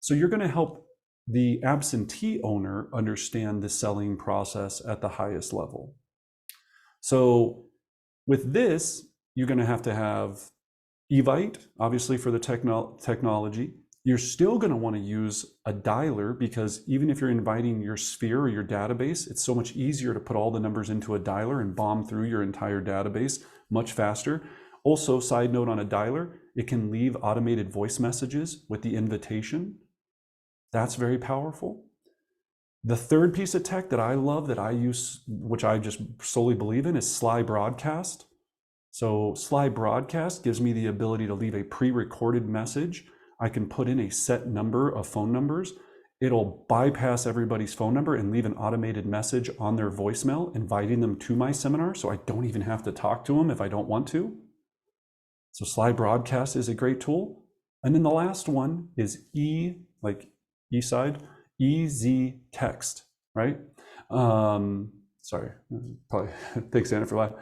So you're going to help the absentee owner understand the selling process at the highest level. So with this, you're going to have Evite, obviously for the technology. You're still going to want to use a dialer because even if you're inviting your sphere or your database, it's so much easier to put all the numbers into a dialer and bomb through your entire database much faster. Also, side note on a dialer, it can leave automated voice messages with the invitation. That's very powerful. The third piece of tech that I love that I use, which I just solely believe in, is Sly Broadcast. So Sly Broadcast gives me the ability to leave a pre-recorded message. I can put in a set number of phone numbers. It'll bypass everybody's phone number and leave an automated message on their voicemail, inviting them to my seminar, so I don't even have to talk to them if I don't want to. So Sly Broadcast is a great tool. And then the last one is Easy Text, right? Sorry, probably, thanks Anna for laughing.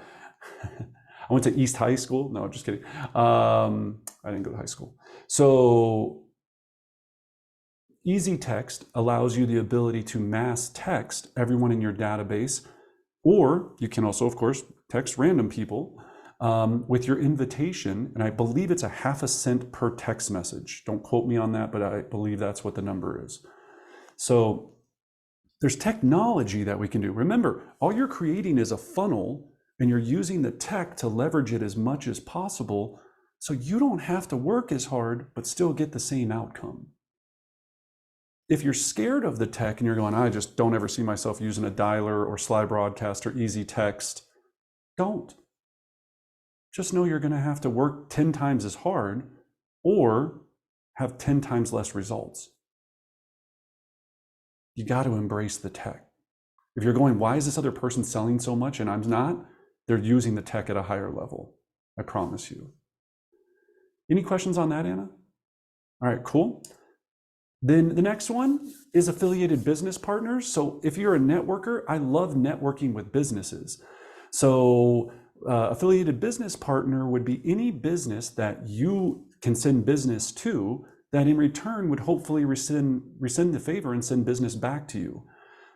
I went to East High School. No, just kidding. I didn't go to high school. So Easy Text allows you the ability to mass text everyone in your database, or you can also, of course, text random people with your invitation. And I believe it's a 0.5 cent per text message. Don't quote me on that, but I believe that's what the number is. So there's technology that we can do. Remember, all you're creating is a funnel and you're using the tech to leverage it as much as possible so you don't have to work as hard but still get the same outcome. If you're scared of the tech and you're going, I just don't ever see myself using a dialer or Sly Broadcast or Easy Text, don't. Just know you're going to have to work 10 times as hard or have 10 times less results. You got to embrace the tech. If you're going, why is this other person selling so much and I'm not? They're using the tech at a higher level. I promise you. Any questions on that, Anna? All right, cool. Then the next one is affiliated business partners. So if you're a networker, I love networking with businesses. So affiliated business partner would be any business that you can send business to that in return would hopefully rescind the favor and send business back to you.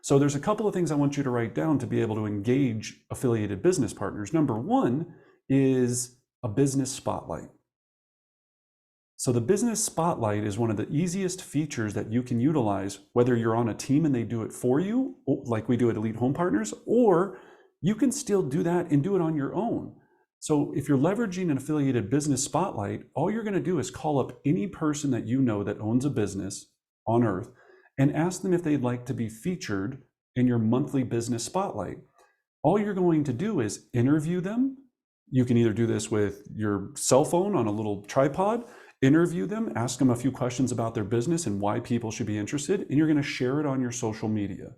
So there's a couple of things I want you to write down to be able to engage affiliated business partners. Number one is a business spotlight. So the business spotlight is one of the easiest features that you can utilize, whether you're on a team and they do it for you, like we do at Elite Home Partners, or you can still do that and do it on your own. So if you're leveraging an affiliated business spotlight, all you're going to do is call up any person that you know that owns a business on earth and ask them if they'd like to be featured in your monthly business spotlight. All you're going to do is interview them. You can either do this with your cell phone on a little tripod, interview them, ask them a few questions about their business and why people should be interested, and you're going to share it on your social media.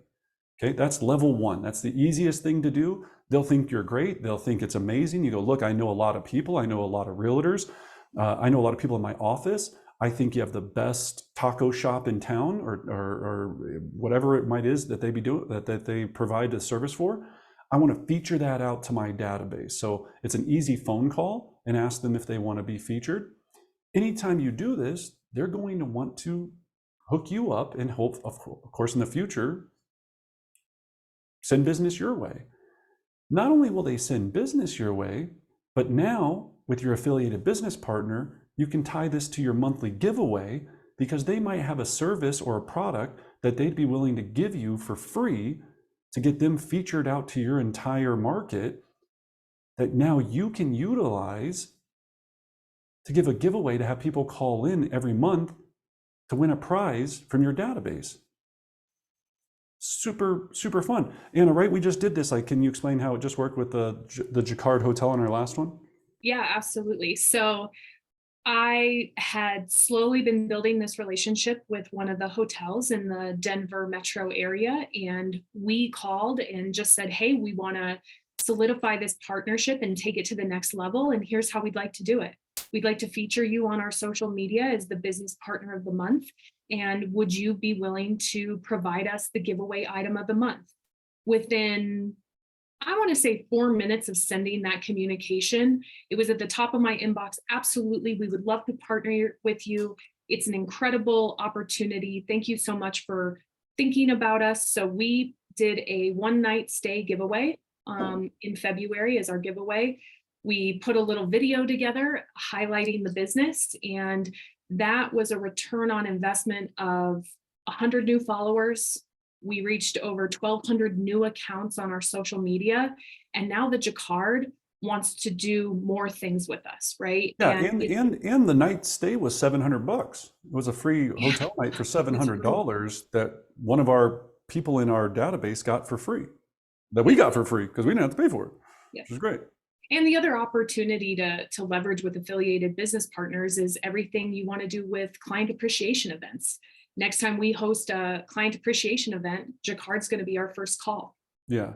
Okay, that's level one. That's the easiest thing to do. They'll think you're great. They'll think it's amazing. You go, look, I know a lot of people. I know a lot of realtors. I know a lot of people in my office. I think you have the best taco shop in town, or whatever it might is that they be doing, that they provide a service for. I want to feature that out to my database. So it's an easy phone call and ask them if they want to be featured. Anytime you do this, they're going to want to hook you up and hope, of course, in the future, send business your way. Not only will they send business your way, but now with your affiliated business partner, you can tie this to your monthly giveaway because they might have a service or a product that they'd be willing to give you for free to get them featured out to your entire market that now you can utilize to give a giveaway to have people call in every month to win a prize from your database. Super, super fun. Anna, right? We just did this. Like, can you explain how it just worked with the Jacquard Hotel on our last one? Yeah, absolutely. So I had slowly been building this relationship with one of the hotels in the Denver metro area. And we called and just said, hey, we want to solidify this partnership and take it to the next level. And here's how we'd like to do it. We'd like to feature you on our social media as the business partner of the month. And would you be willing to provide us the giveaway item of the month? Within, I want to say 4 minutes of sending that communication, it was at the top of my inbox. Absolutely, we would love to partner with you. It's an incredible opportunity. Thank you so much for thinking about us. So we did a one-night stay giveaway in February as our giveaway. We put a little video together highlighting the business, and that was a return on investment of 100 new followers. We reached over 1,200 new accounts on our social media. And now the Jacquard wants to do more things with us, right? Yeah, and the night stay was $700. It was a free hotel night for $700 that one of our people in our database got for free, that we got for free because we didn't have to pay for it, which is great. And the other opportunity to leverage with affiliated business partners is everything you want to do with client appreciation events. Next time we host a client appreciation event, Jacquard's going to be our first call. Yeah.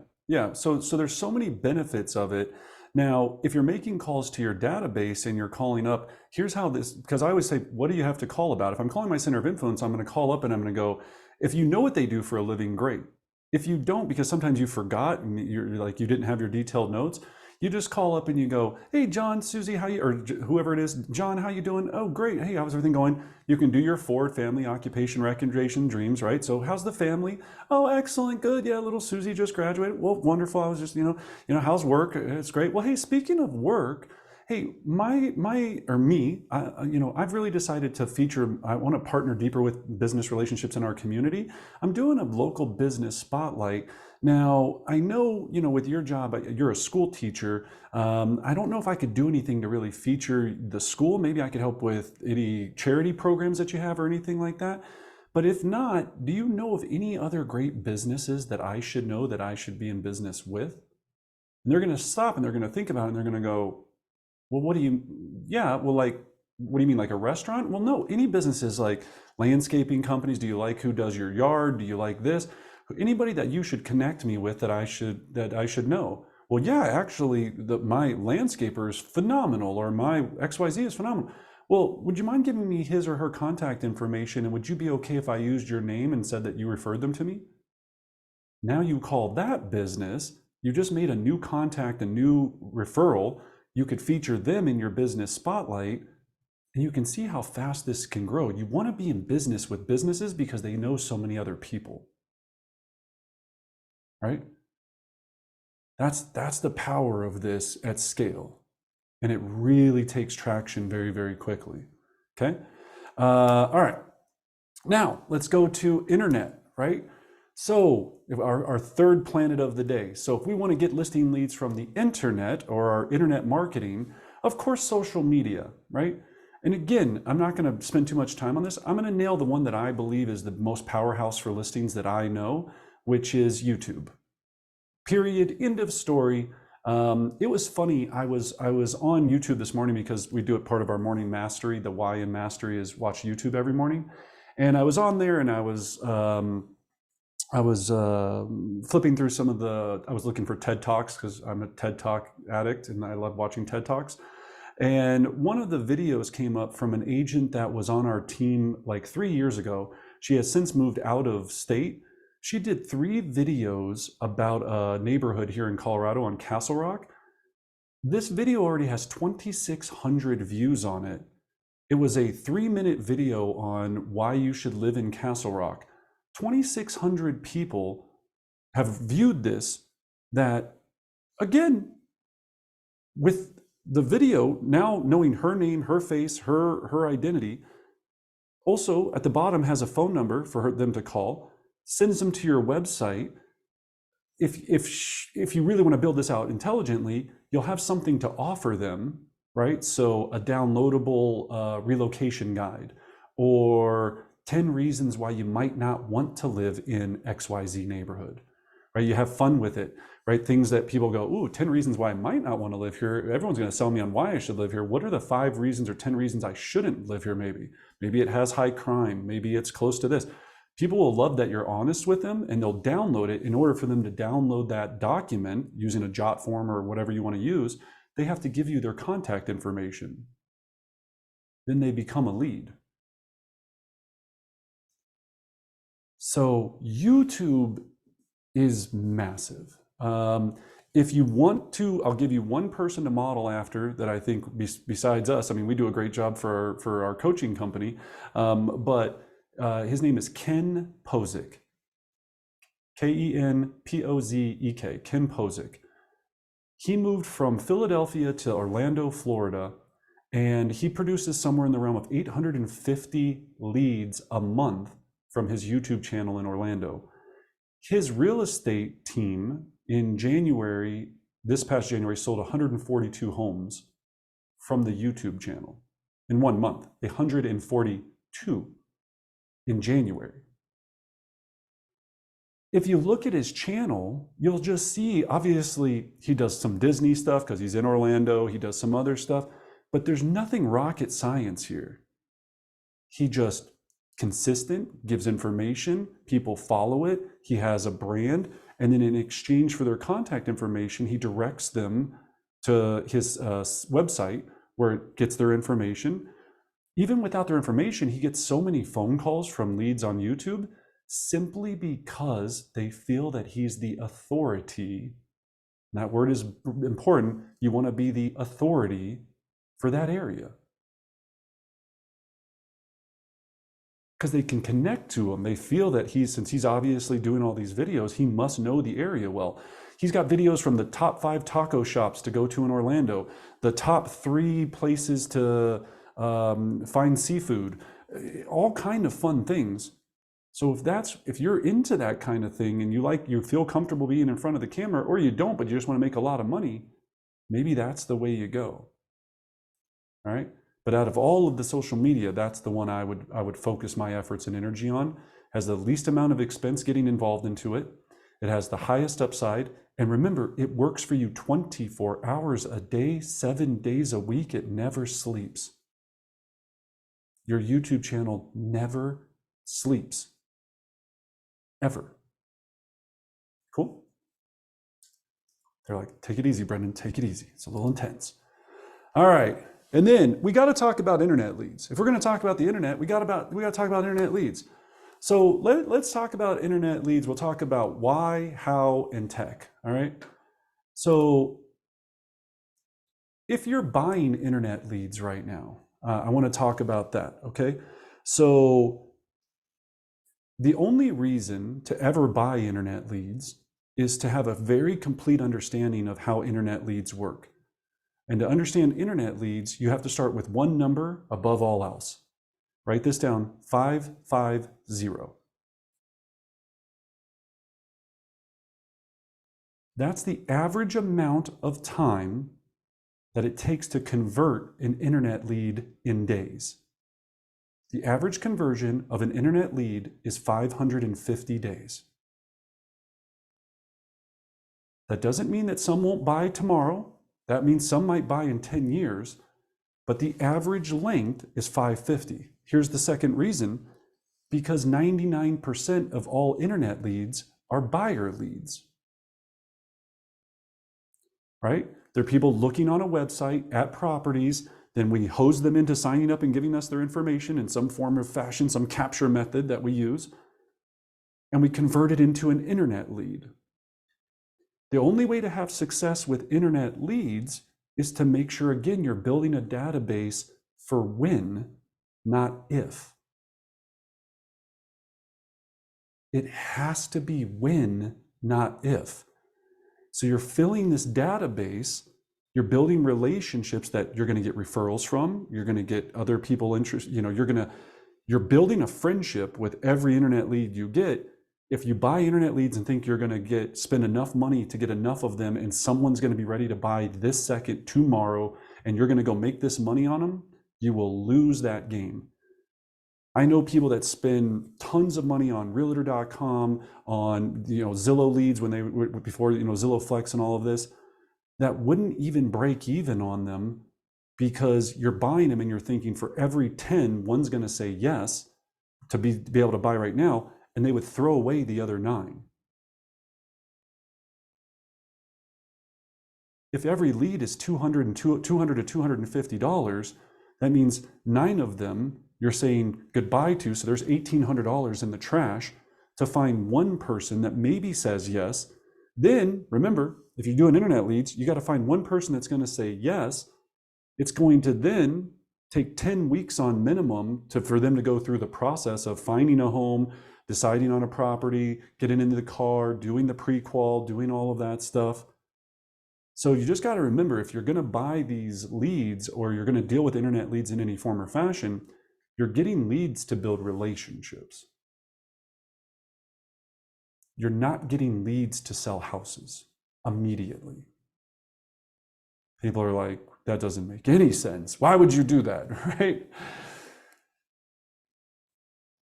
So there's so many benefits of it. Now, if you're making calls to your database and you're calling up, here's how this, because I always say, what do you have to call about? If I'm calling my center of influence, I'm going to call up and I'm going to go, if you know what they do for a living, great. If you don't, because sometimes you forgot and you're like, you didn't have your detailed notes, you just call up and you go, hey, John, Susie, how you, or whoever it is, John, how you doing? Oh, great. Hey, how's everything going? You can do your Ford family occupation recognition dreams, right? So how's the family? Oh, excellent. Good. Yeah. Little Susie just graduated. Well, wonderful. I was just, how's work? It's great. Well, hey, speaking of work, hey, I've really decided to feature, I want to partner deeper with business relationships in our community. I'm doing a local business spotlight. Now, I know, with your job, you're a school teacher. I don't know if I could do anything to really feature the school. Maybe I could help with any charity programs that you have or anything like that. But if not, do you know of any other great businesses that I should know that I should be in business with? And they're going to stop and they're going to think about it and they're going to go, well, what do you mean, like a restaurant? Well, no, any businesses like landscaping companies. Do you like who does your yard? Do you like this? Anybody that you should connect me with that I should know. Well, yeah, actually, my landscaper is phenomenal, or my XYZ is phenomenal. Well, would you mind giving me his or her contact information? And would you be okay if I used your name and said that you referred them to me? Now you call that business. You just made a new contact, a new referral. You could feature them in your business spotlight, and you can see how fast this can grow. You want to be in business with businesses because they know so many other people, right? That's the power of this at scale. And it really takes traction very, very quickly. Okay. All right. Now let's go to internet, right? So our third planet of the day. So if we want to get listing leads from the internet or our internet marketing, of course, social media, right? And again, I'm not going to spend too much time on this. I'm going to nail the one that I believe is the most powerhouse for listings that I know, which is YouTube. Period. End of story. It was funny. I was on YouTube this morning because we do it part of our morning mastery. The why in mastery is watch YouTube every morning, and I was on there and I was flipping through some of the. I was looking for TED Talks because I'm a TED Talk addict and I love watching TED Talks. And one of the videos came up from an agent that was on our team like 3 years ago. She has since moved out of state. She did 3 videos about a neighborhood here in Colorado on Castle Rock. This video already has 2,600 views on it. It was a 3-minute video on why you should live in Castle Rock. 2,600 people have viewed this. That, again, with the video, now knowing her name, her face, her identity, also at the bottom has a phone number for them to call, sends them to your website. If you really want to build this out intelligently, you'll have something to offer them, right? So a downloadable relocation guide, or 10 reasons why you might not want to live in XYZ neighborhood, right? You have fun with it, right? Things that people go, ooh, 10 reasons why I might not want to live here. Everyone's going to sell me on why I should live here. What are the 5 reasons or 10 reasons I shouldn't live here? Maybe it has high crime. Maybe it's close to this. People will love that you're honest with them, and they'll download it. In order for them to download that document using a jot form or whatever you want to use, they have to give you their contact information. Then they become a lead. So YouTube is massive. If you want to, I'll give you one person to model after that I think besides us. I mean, we do a great job for our coaching company, but his name is Ken Posick. Kenpozek. Ken Posick. He moved from Philadelphia to Orlando, Florida, and he produces somewhere in the realm of 850 leads a month from his YouTube channel in Orlando. His real estate team in January, this past January, sold 142 homes from the YouTube channel in 1 month. 142 in January. If you look at his channel, you'll just see, obviously, he does some Disney stuff because he's in Orlando. He does some other stuff, but there's nothing rocket science here. He just consistent, gives information, people follow it, he has a brand, and then in exchange for their contact information, he directs them to his website where it gets their information. Even without their information, he gets so many phone calls from leads on YouTube simply because they feel that he's the authority. And that word is important. You want to be the authority for that area. Because they can connect to him. They feel that since he's obviously doing all these videos, he must know the area well. He's got videos from the top 5 taco shops to go to in Orlando, the top 3 places to find seafood, all kind of fun things. So if you're into that kind of thing and you feel comfortable being in front of the camera, or you don't, but you just want to make a lot of money, maybe that's the way you go. All right. But out of all of the social media, that's the one I would focus my efforts and energy on. Has the least amount of expense getting involved into it. It has the highest upside. And remember, it works for you 24 hours a day, 7 days a week. It never sleeps. Your YouTube channel never sleeps. Ever. Cool? They're like, take it easy, Brendan, take it easy. It's a little intense. All right. And then we got to talk about internet leads. If we're going to talk about the internet, we got to talk about internet leads. So let's talk about internet leads. We'll talk about why, how, and tech. All right. So if you're buying internet leads right now, I want to talk about that. Okay. So the only reason to ever buy internet leads is to have a very complete understanding of how internet leads work. And to understand internet leads, you have to start with one number above all else. Write this down, 550. That's the average amount of time that it takes to convert an internet lead in days. The average conversion of an internet lead is 550 days. That doesn't mean that some won't buy tomorrow. That means some might buy in 10 years, but the average length is 550. Here's the second reason, because 99% of all internet leads are buyer leads, right? They're people looking on a website at properties, then we hose them into signing up and giving us their information in some form or fashion, some capture method that we use, and we convert it into an internet lead. The only way to have success with internet leads is to make sure, again, you're building a database for when, not if. It has to be when, not if. So you're filling this database, you're building relationships that you're going to get referrals from, you're going to get other people interested, you're building a friendship with every internet lead you get. If you buy internet leads and think you're going to spend enough money to get enough of them and someone's going to be ready to buy this second tomorrow and you're going to go make this money on them, you will lose that game. I know people that spend tons of money on Realtor.com, on Zillow leads before Zillow Flex and all of this, that wouldn't even break even on them because you're buying them and you're thinking for every 10, one's going to say yes to be able to buy right now, and they would throw away the other 9. If every lead is $200 to $250, that means 9 of them you're saying goodbye to, so there's $1,800 in the trash to find one person that maybe says yes. Then, remember, if you're doing internet leads, you got to find one person that's going to say yes. It's going to then take 10 weeks on minimum for them to go through the process of finding a home, deciding on a property, getting into the car, doing the pre-qual, doing all of that stuff. So you just got to remember, if you're going to buy these leads or you're going to deal with internet leads in any form or fashion, you're getting leads to build relationships. You're not getting leads to sell houses immediately. People are like, that doesn't make any sense. Why would you do that, right?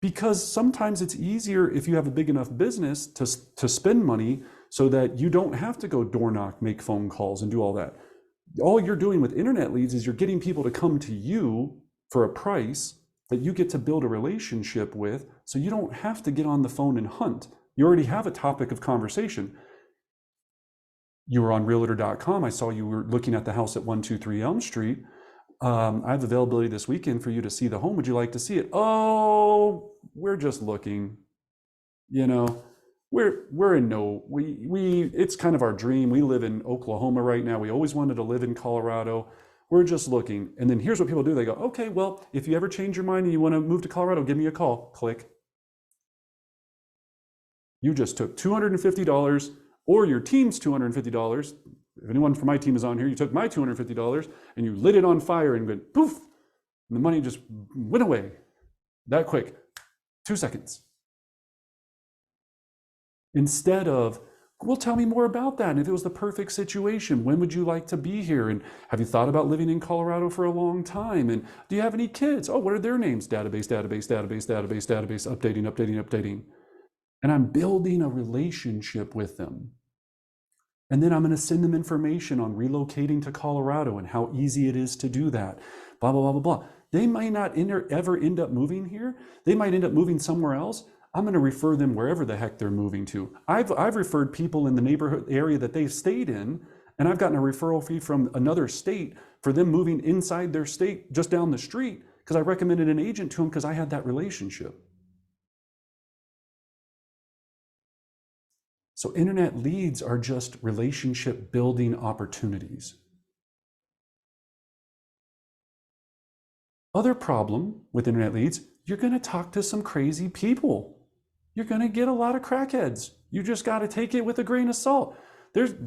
Because sometimes it's easier if you have a big enough business to spend money so that you don't have to go door knock, make phone calls, and do all that. All you're doing with internet leads is you're getting people to come to you for a price that you get to build a relationship with, so you don't have to get on the phone and hunt. You already have a topic of conversation. You were on Realtor.com. I saw you were looking at the house at 123 Elm Street. I have availability this weekend for you to see the home. Would you like to see it? Oh, we're just looking. It's kind of our dream. We live in Oklahoma right now. We always wanted to live in Colorado. We're just looking. And then here's what people do. They go, okay, well, if you ever change your mind and you want to move to Colorado, give me a call. Click. You just took $250 or your team's $250. If anyone from my team is on here, you took my $250 and you lit it on fire and went poof, and the money just went away that quick, 2 seconds. Instead of, well, tell me more about that. And if it was the perfect situation, when would you like to be here? And have you thought about living in Colorado for a long time? And do you have any kids? Oh, what are their names? Database, updating. And I'm building a relationship with them. And then I'm going to send them information on relocating to Colorado and how easy it is to do that, blah, blah, blah, blah, blah. They might not ever end up moving here. They might end up moving somewhere else. I'm going to refer them wherever the heck they're moving to. I've referred people in the neighborhood area that they've stayed in, and I've gotten a referral fee from another state for them moving inside their state just down the street because I recommended an agent to them because I had that relationship. So internet leads are just relationship building opportunities. Other problem with internet leads, you're going to talk to some crazy people. You're going to get a lot of crackheads. You just got to take it with a grain of salt.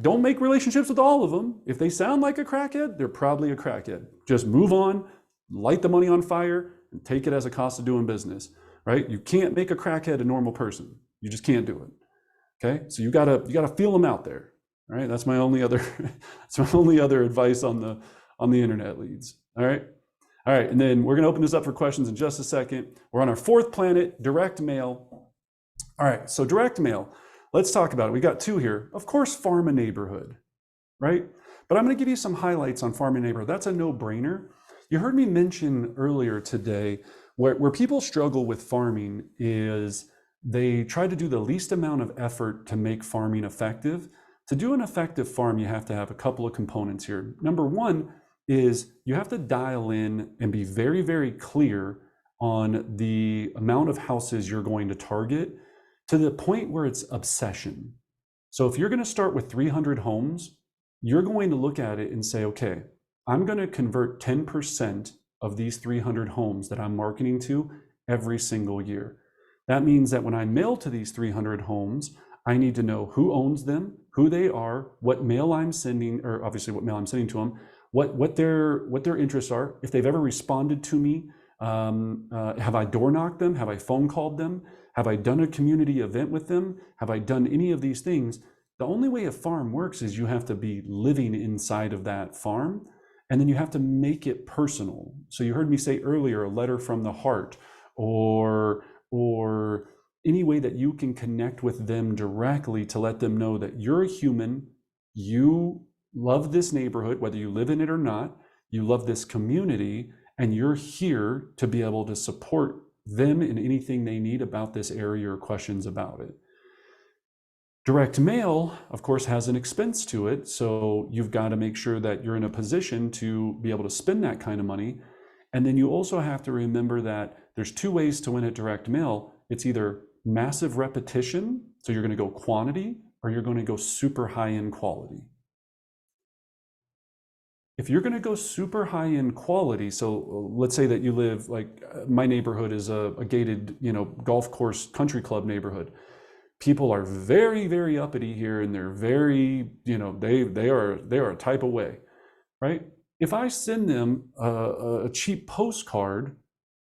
Don't make relationships with all of them. If they sound like a crackhead, they're probably a crackhead. Just move on, light the money on fire, and take it as a cost of doing business, right? You can't make a crackhead a normal person. You just can't do it. Okay, so you gotta feel them out there, right? That's my only other that's my only other advice on the internet leads. All right, and then we're gonna open this up for questions in just a second. We're on our fourth planet, direct mail. All right, so direct mail. Let's talk about it. We got two here. Of course, farm a neighborhood, right? But I'm gonna give you some highlights on farm a neighborhood. That's a no-brainer. You heard me mention earlier today where people struggle with farming is they try to do the least amount of effort to make farming effective. To do an effective farm, you have to have a couple of components here. Number one is you have to dial in and be very, very clear on the amount of houses you're going to target to the point where it's obsession. So if you're going to start with 300 homes, you're going to look at it and say, okay, I'm going to convert 10% of these 300 homes that I'm marketing to every single year. That means that when I mail to these 300 homes, I need to know who owns them, who they are, what mail I'm sending, or obviously what mail I'm sending to them, what their interests are, if they've ever responded to me, have I door knocked them, have I phone called them, have I done a community event with them, have I done any of these things? The only way a farm works is you have to be living inside of that farm, and then you have to make it personal. So you heard me say earlier, a letter from the heart, or any way that you can connect with them directly to let them know that you're a human, you love this neighborhood, whether you live in it or not, you love this community, and you're here to be able to support them in anything they need about this area or questions about it. Direct mail, of course, has an expense to it, so you've got to make sure that you're in a position to be able to spend that kind of money. And then you also have to remember that there's two ways to win at direct mail. It's either massive repetition, so you're going to go quantity, or you're going to go super high-end quality. If you're going to go super high-end quality, so let's say that you live, like my neighborhood is a gated, golf course country club neighborhood. People are very, very uppity here, and they're very, they are a type of way, right? If I send them a cheap postcard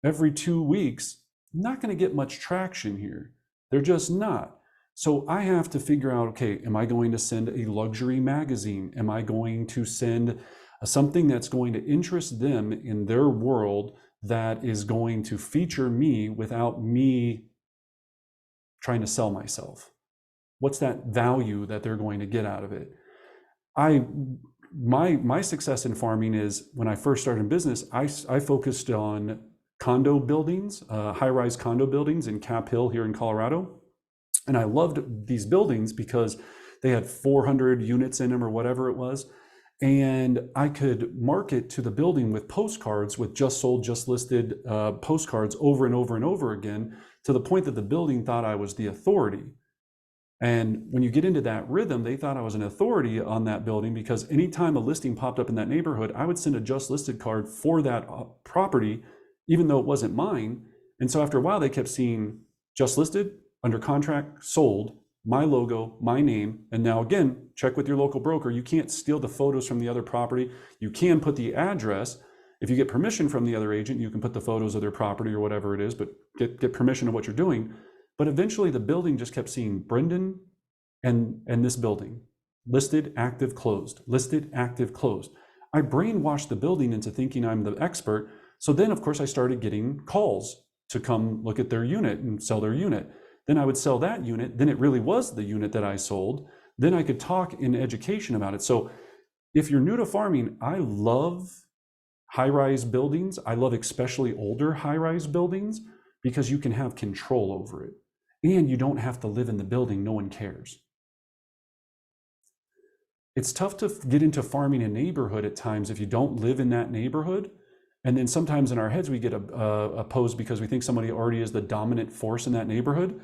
every 2 weeks, I'm not going to get much traction here. They're just not. So I have to figure out, okay, am I going to send a luxury magazine? Am I going to send something that's going to interest them in their world that is going to feature me without me trying to sell myself? What's that value that they're going to get out of it? My success in farming is when I first started in business, I focused on condo buildings, high-rise condo buildings in Cap Hill here in Colorado. And I loved these buildings because they had 400 units in them or whatever it was. And I could market to the building with postcards, with just sold, just listed postcards over and over and over again, to the point that the building thought I was the authority. And when you get into that rhythm, they thought I was an authority on that building because anytime a listing popped up in that neighborhood, I would send a just listed card for that property, even though it wasn't mine. And so after a while, they kept seeing just listed, under contract, sold, my logo, my name. And now again, check with your local broker. You can't steal the photos from the other property. You can put the address. If you get permission from the other agent, you can put the photos of their property or whatever it is, but get permission of what you're doing. But eventually the building just kept seeing Brendan and this building, listed, active, closed, listed, active, closed. I brainwashed the building into thinking I'm the expert. So then of course I started getting calls to come look at their unit and sell their unit. Then I would sell that unit. Then it really was the unit that I sold. Then I could talk in education about it. So if you're new to farming, I love high-rise buildings. I love especially older high-rise buildings because you can have control over it. And you don't have to live in the building. No one cares. It's tough to get into farming a neighborhood at times if you don't live in that neighborhood. And then sometimes in our heads, we get opposed because we think somebody already is the dominant force in that neighborhood.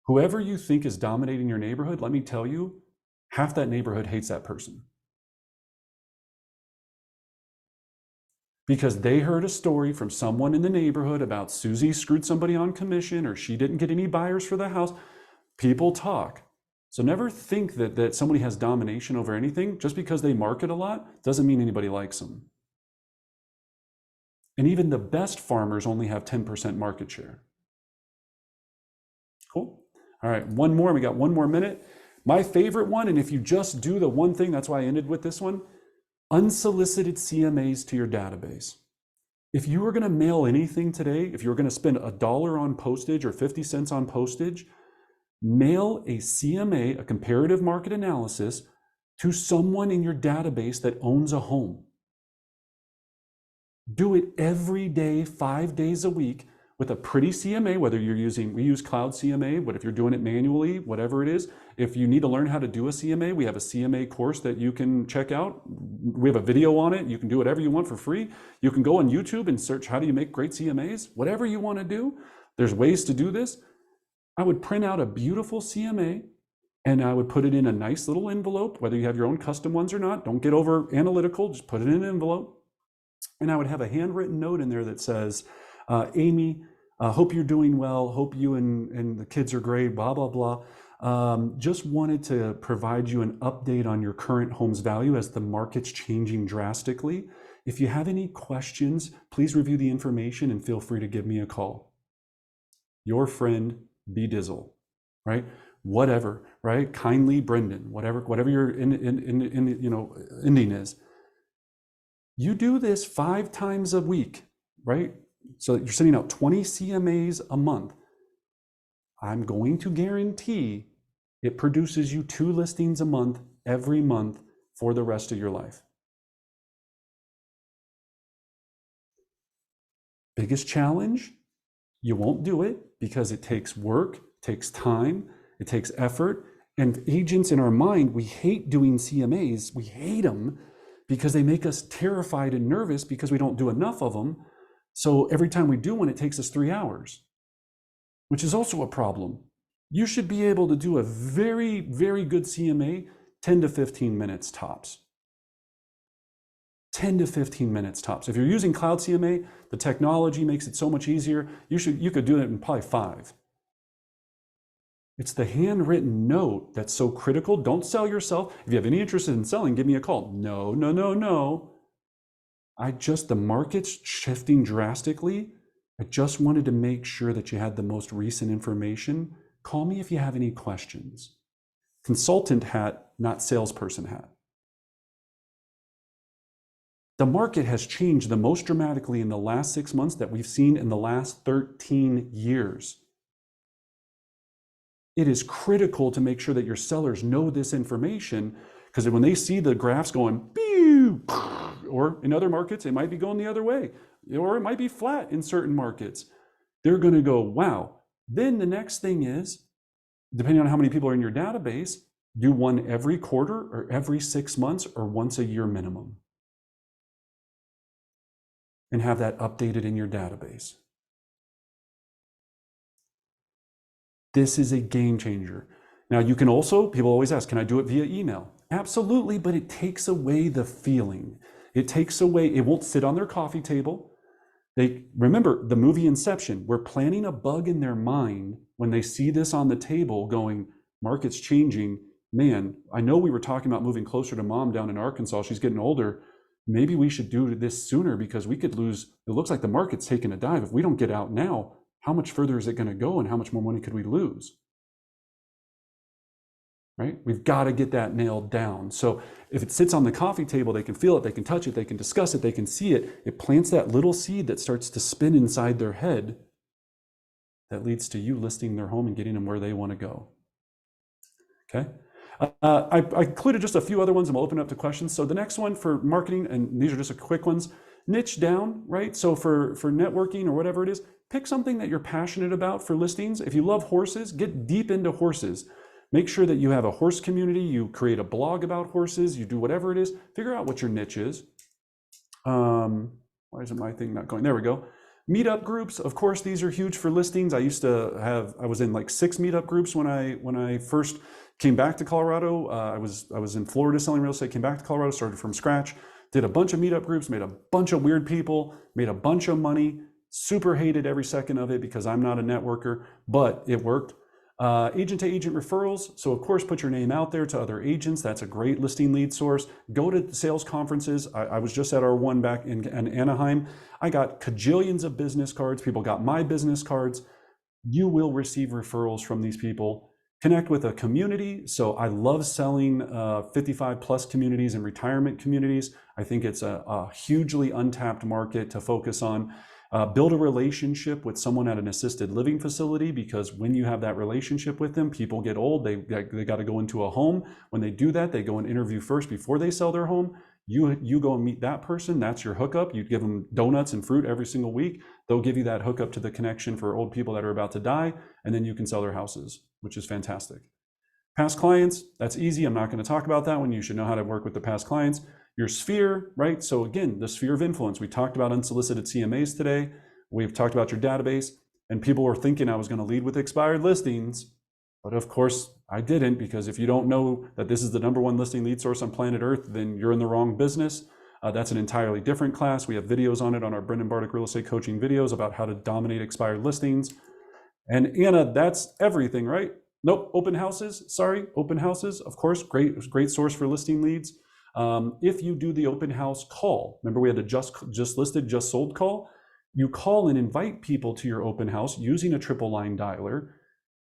Whoever you think is dominating your neighborhood, let me tell you, half that neighborhood hates that person. Because they heard a story from someone in the neighborhood about Susie screwed somebody on commission or she didn't get any buyers for the house. People talk. So never think that somebody has domination over anything. Just because they market a lot doesn't mean anybody likes them. And even the best farmers only have 10% market share. Cool. All right, one more. We got one more minute. My favorite one, and if you just do the one thing, that's why I ended with this one, unsolicited CMAs to your database. If you were going to mail anything today, if you were going to spend $1 on postage or 50 cents on postage, mail a CMA, a comparative market analysis, to someone in your database that owns a home. Do it every day, 5 days a week with a pretty CMA, whether you're using, we use cloud CMA, but if you're doing it manually, whatever it is, if you need to learn how to do a CMA, we have a CMA course that you can check out. We have a video on it. You can do whatever you want for free. You can go on YouTube and search, how do you make great CMAs? Whatever you want to do, there's ways to do this. I would print out a beautiful CMA and I would put it in a nice little envelope, whether you have your own custom ones or not. Don't get over analytical, just put it in an envelope. And I would have a handwritten note in there that says, Amy, hope you're doing well. Hope you and the kids are great, blah, blah, blah. Just wanted to provide you an update on your current home's value as the market's changing drastically. If you have any questions, please review the information and feel free to give me a call. Your friend, B Dizzle, right? Whatever, right? Kindly Brendan, whatever your ending is. You do this 5 times a week, right? So you're sending out 20 CMAs a month. I'm going to guarantee it produces you 2 listings a month, every month for the rest of your life. Biggest challenge, you won't do it because it takes work, takes time, it takes effort. And agents in our mind, we hate doing CMAs. We hate them because they make us terrified and nervous because we don't do enough of them. So every time we do one, it takes us 3 hours, which is also a problem. You should be able to do a very, very good CMA 10 to 15 minutes tops. 10 to 15 minutes tops. If you're using cloud CMA, the technology makes it so much easier. You could do it in probably 5. It's the handwritten note that's so critical. Don't sell yourself. If you have any interest in selling, give me a call. No, no, no, no. The market's shifting drastically. I just wanted to make sure that you had the most recent information. Call me if you have any questions. Consultant hat, not salesperson hat. The market has changed the most dramatically in the last 6 months that we've seen in the last 13 years. It is critical to make sure that your sellers know this information, because when they see the graphs going, pew, or in other markets, it might be going the other way, or it might be flat in certain markets, they're going to go, wow. Then the next thing is, depending on how many people are in your database, do one every quarter or every 6 months or once a year minimum. And have that updated in your database. This is a game changer. Now you can also, people always ask, can I do it via email? Absolutely, but it takes away the feeling. It takes away, it won't sit on their coffee table. Remember the movie Inception, we're planting a bug in their mind when they see this on the table going, market's changing. Man, I know we were talking about moving closer to mom down in Arkansas. She's getting older. Maybe we should do this sooner because we could lose. It looks like the market's taking a dive. If we don't get out now, how much further is it going to go and how much more money could we lose? Right? We've got to get that nailed down. So if it sits on the coffee table, they can feel it, they can touch it, they can discuss it, they can see it. It plants that little seed that starts to spin inside their head that leads to you listing their home and getting them where they want to go. Okay? I included just a few other ones and we'll open up to questions. So the next one for marketing, and these are just quick ones, niche down, right? So for networking or whatever it is, pick something that you're passionate about for listings. If you love horses, get deep into horses. Make sure that you have a horse community, you create a blog about horses, you do whatever it is, figure out what your niche is. Why isn't my thing not going? There we go. Meetup groups, of course, these are huge for listings. I was in like 6 meetup groups when I first came back to Colorado. I was in Florida selling real estate, came back to Colorado, started from scratch, did a bunch of meetup groups, made a bunch of weird people, made a bunch of money, super hated every second of it because I'm not a networker, but it worked. Agent to agent referrals. So of course, put your name out there to other agents. That's a great listing lead source. Go to sales conferences. I was just at our one back in Anaheim. I got cajillions of business cards. People got my business cards. You will receive referrals from these people. Connect with a community. So I love selling 55 plus communities and retirement communities. I think it's a hugely untapped market to focus on. Build a relationship with someone at an assisted living facility, because when you have that relationship with them, people get old, they got to go into a home. When they do that, they go and interview first before they sell their home. You go and meet that person, that's your hookup. You give them donuts and fruit every single week. They'll give you that hookup to the connection for old people that are about to die, and then you can sell their houses, which is fantastic. Past clients, that's easy. I'm not going to talk about that one. You should know how to work with the past clients. Your sphere, right? So again, the sphere of influence. We talked about unsolicited CMAs today. We've talked about your database, and people were thinking I was going to lead with expired listings, but of course I didn't, because if you don't know that this is the #1 listing lead source on planet Earth, then you're in the wrong business. That's an entirely different class. We have videos on it on our Brendan Bartic real estate coaching videos about how to dominate expired listings. And Anna, that's everything, right? Nope, open houses, sorry, open houses, of course, great source for listing leads. If you do the open house call, remember we had the just listed, just sold call, you call and invite people to your open house using a triple line dialer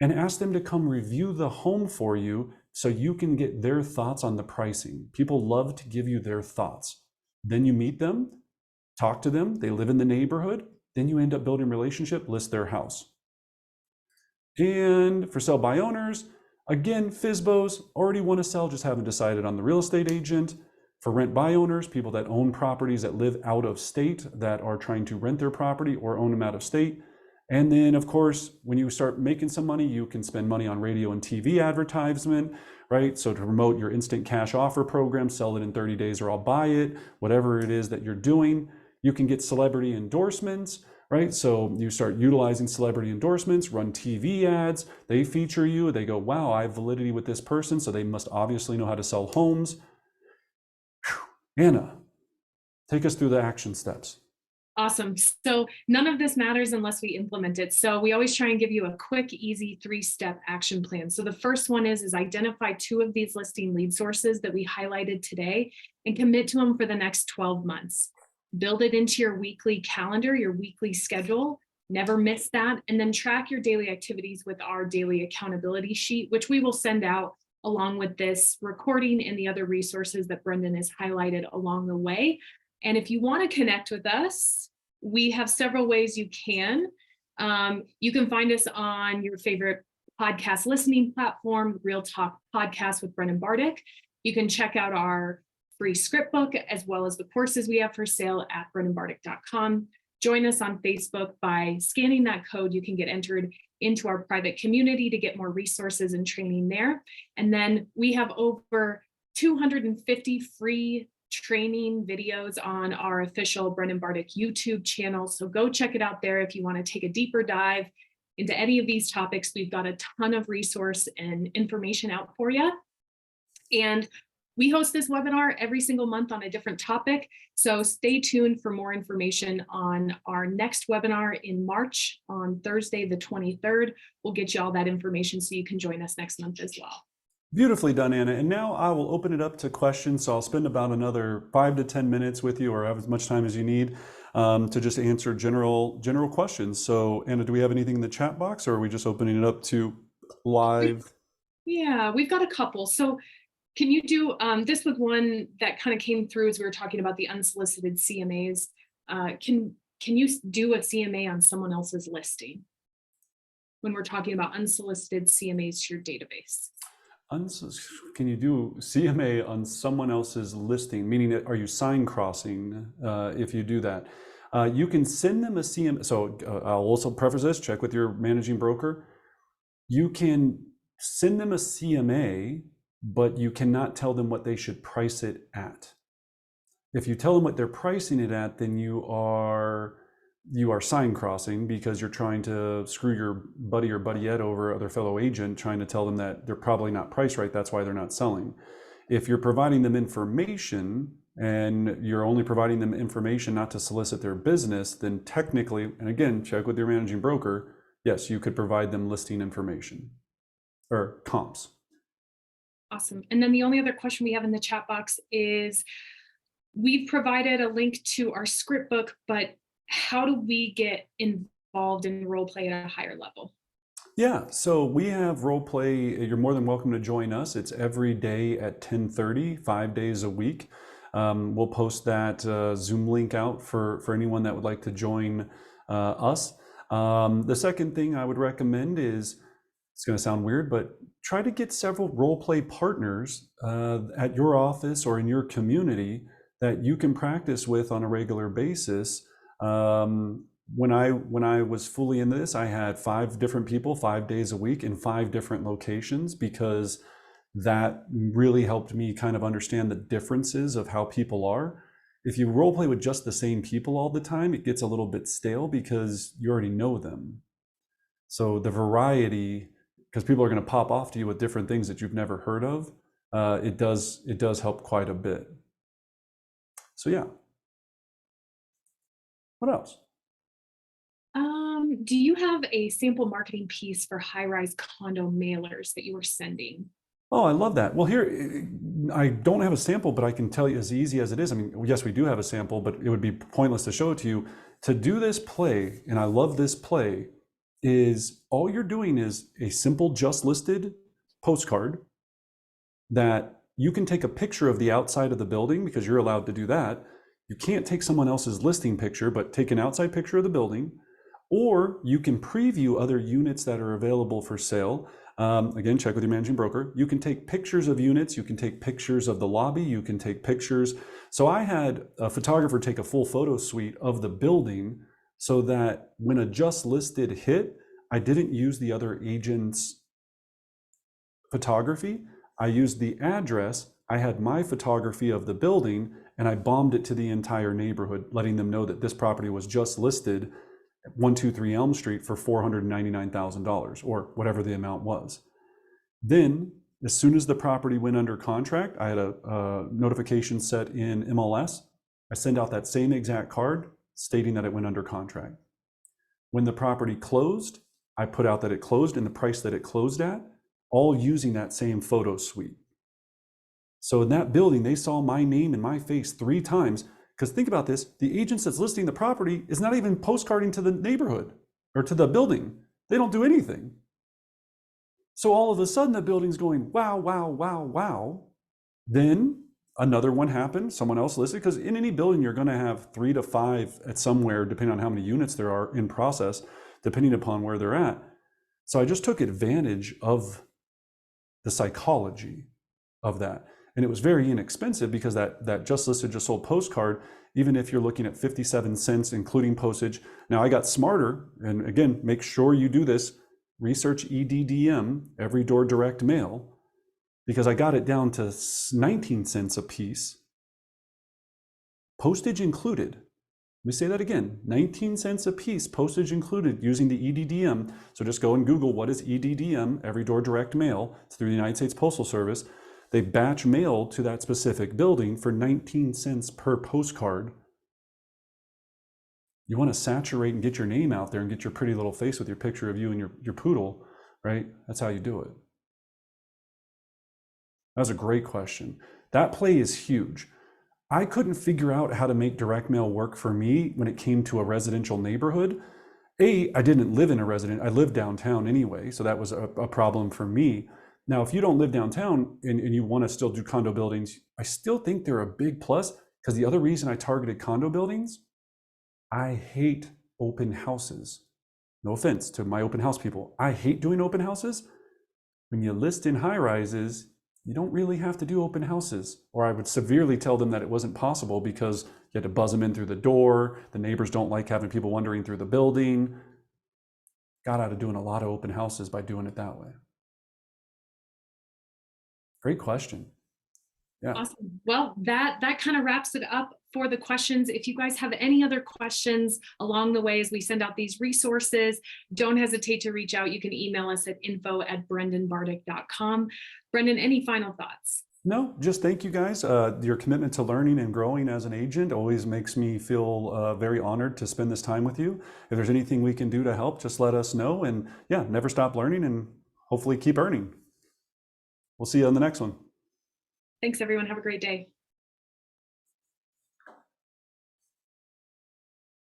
and ask them to come review the home for you so you can get their thoughts on the pricing. People love to give you their thoughts. Then you meet them, talk to them, they live in the neighborhood, then you end up building a relationship, list their house. And for sell by owners, again, FSBOs, already want to sell, just haven't decided on the real estate agent. For rent by owners, people that own properties that live out of state that are trying to rent their property or own them out of state. And then of course, when you start making some money, you can spend money on radio and TV advertisement, right? So to promote your instant cash offer program, sell it in 30 days or I'll buy it, whatever it is that you're doing. You can get celebrity endorsements, right? So you start utilizing celebrity endorsements, run TV ads, they feature you, they go, wow, I have validity with this person, so they must obviously know how to sell homes. Whew. Anna, take us through the action steps. Awesome. So none of this matters unless we implement it. So we always try and give you a quick, easy 3-step action plan. So the first one is identify 2 of these listing lead sources that we highlighted today and commit to them for the next 12 months. Build it into your weekly calendar, your weekly schedule, never miss that, and then track your daily activities with our daily accountability sheet, which we will send out along with this recording and the other resources that Brendan has highlighted along the way. And if you want to connect with us, we have several ways you can. You can find us on your favorite podcast listening platform, Real Talk Podcast with Brendan Bartic. You can check out our free script book, as well as the courses we have for sale at brendanbartic.com. Join us on Facebook by scanning that code. You can get entered into our private community to get more resources and training there. And then we have over 250 free training videos on our official Brendan Bartic YouTube channel. So go check it out there if you want to take a deeper dive into any of these topics. We've got a ton of resource and information out for you. And we host this webinar every single month on a different topic. So stay tuned for more information on our next webinar in March on Thursday, the 23rd. We'll get you all that information so you can join us next month as well. Beautifully done, Anna. And now I will open it up to questions. So I'll spend about another 5 to 10 minutes with you, or have as much time as you need, to just answer general questions. So Anna, do we have anything in the chat box, or are we just opening it up to live? Yeah, we've got a couple. So can you do, this was one that kind of came through as we were talking about the unsolicited CMAs. Can you do a CMA on someone else's listing when we're talking about unsolicited CMAs to your database? Can you do CMA on someone else's listing? Meaning, are you sign crossing if you do that? You can send them a CMA. So I'll also preface this, check with your managing broker. You can send them a CMA, but you cannot tell them what they should price it at. If you tell them what they're pricing it at, then you are sign crossing, because you're trying to screw your buddy or buddyette over, other fellow agent, trying to tell them that they're probably not priced right. That's why they're not selling. If you're providing them information and you're only providing them information not to solicit their business, then technically, and again, check with your managing broker, yes, you could provide them listing information or comps. Awesome. And then the only other question we have in the chat box is, we've provided a link to our script book, but how do we get involved in role play at a higher level? Yeah, so we have role play. You're more than welcome to join us. It's every day at 10:30, 5 days a week. We'll post that Zoom link out for anyone that would like to join us. The second thing I would recommend is, it's going to sound weird, but try to get several role play partners at your office or in your community that you can practice with on a regular basis. When I was fully into this, I had 5 different people, 5 days a week in 5 different locations, because that really helped me kind of understand the differences of how people are. If you role play with just the same people all the time, it gets a little bit stale because you already know them. So the variety, because people are going to pop off to you with different things that you've never heard of, it does help quite a bit. So yeah. What else? Do you have a sample marketing piece for high-rise condo mailers that you were sending? Oh, I love that. Well, here, I don't have a sample, but I can tell you as easy as it is. I mean, yes, we do have a sample, but it would be pointless to show it to you. To do this play, and I love this play, is all you're doing is a simple just listed postcard that you can take a picture of the outside of the building, because you're allowed to do that. You can't take someone else's listing picture, but take an outside picture of the building, or you can preview other units that are available for sale. Again, check with your managing broker. You can take pictures of units, you can take pictures of the lobby, you can take pictures. So I had a photographer take a full photo suite of the building, so that when a just listed hit, I didn't use the other agent's photography. I used the address. I had my photography of the building, and I bombed it to the entire neighborhood, letting them know that this property was just listed 123 Elm Street for $499,000, or whatever the amount was. Then, as soon as the property went under contract, I had a notification set in MLS. I send out that same exact card stating that it went under contract. When the property closed, I put out that it closed and the price that it closed at, all using that same photo suite. So in that building, they saw my name and my face 3 times. Because think about this, the agent that's listing the property is not even postcarding to the neighborhood or to the building. They don't do anything. So all of a sudden the building's going, wow, wow, wow, wow. Then another one happened, someone else listed, because in any building you're going to have 3 to 5 at somewhere, depending on how many units there are in process, depending upon where they're at. So I just took advantage of the psychology of that. And it was very inexpensive, because that just listed, just sold postcard, even if you're looking at 57 cents, including postage. Now I got smarter, and again, make sure you do this, research EDDM, every door direct mail, because I got it down to 19 cents a piece, postage included. Let me say that again, 19 cents a piece, postage included, using the EDDM. So just go and Google what is EDDM, every door direct mail. It's through the United States Postal Service. They batch mail to that specific building for 19 cents per postcard. You want to saturate and get your name out there and get your pretty little face with your picture of you and your poodle, right? That's how you do it. That was a great question. That play is huge. I couldn't figure out how to make direct mail work for me when it came to a residential neighborhood. I didn't live in a resident, I lived downtown anyway, so that was a problem for me. Now, if you don't live downtown and you want to still do condo buildings, I still think they're a big plus, because the other reason I targeted condo buildings, I hate open houses. No offense to my open house people. I hate doing open houses. When you list in high rises, you don't really have to do open houses. Or I would severely tell them that it wasn't possible, because you had to buzz them in through the door. The neighbors don't like having people wandering through the building. Got out of doing a lot of open houses by doing it that way. Great question. Yeah. Awesome. Well, that kind of wraps it up for the questions. If you guys have any other questions along the way as we send out these resources, don't hesitate to reach out. You can email us at info@brendanbartic.com. Brendan, any final thoughts? No, just thank you guys. Your commitment to learning and growing as an agent always makes me feel very honored to spend this time with you. If there's anything we can do to help, just let us know. And yeah, never stop learning and hopefully keep earning. We'll see you on the next one. Thanks, everyone. Have a great day.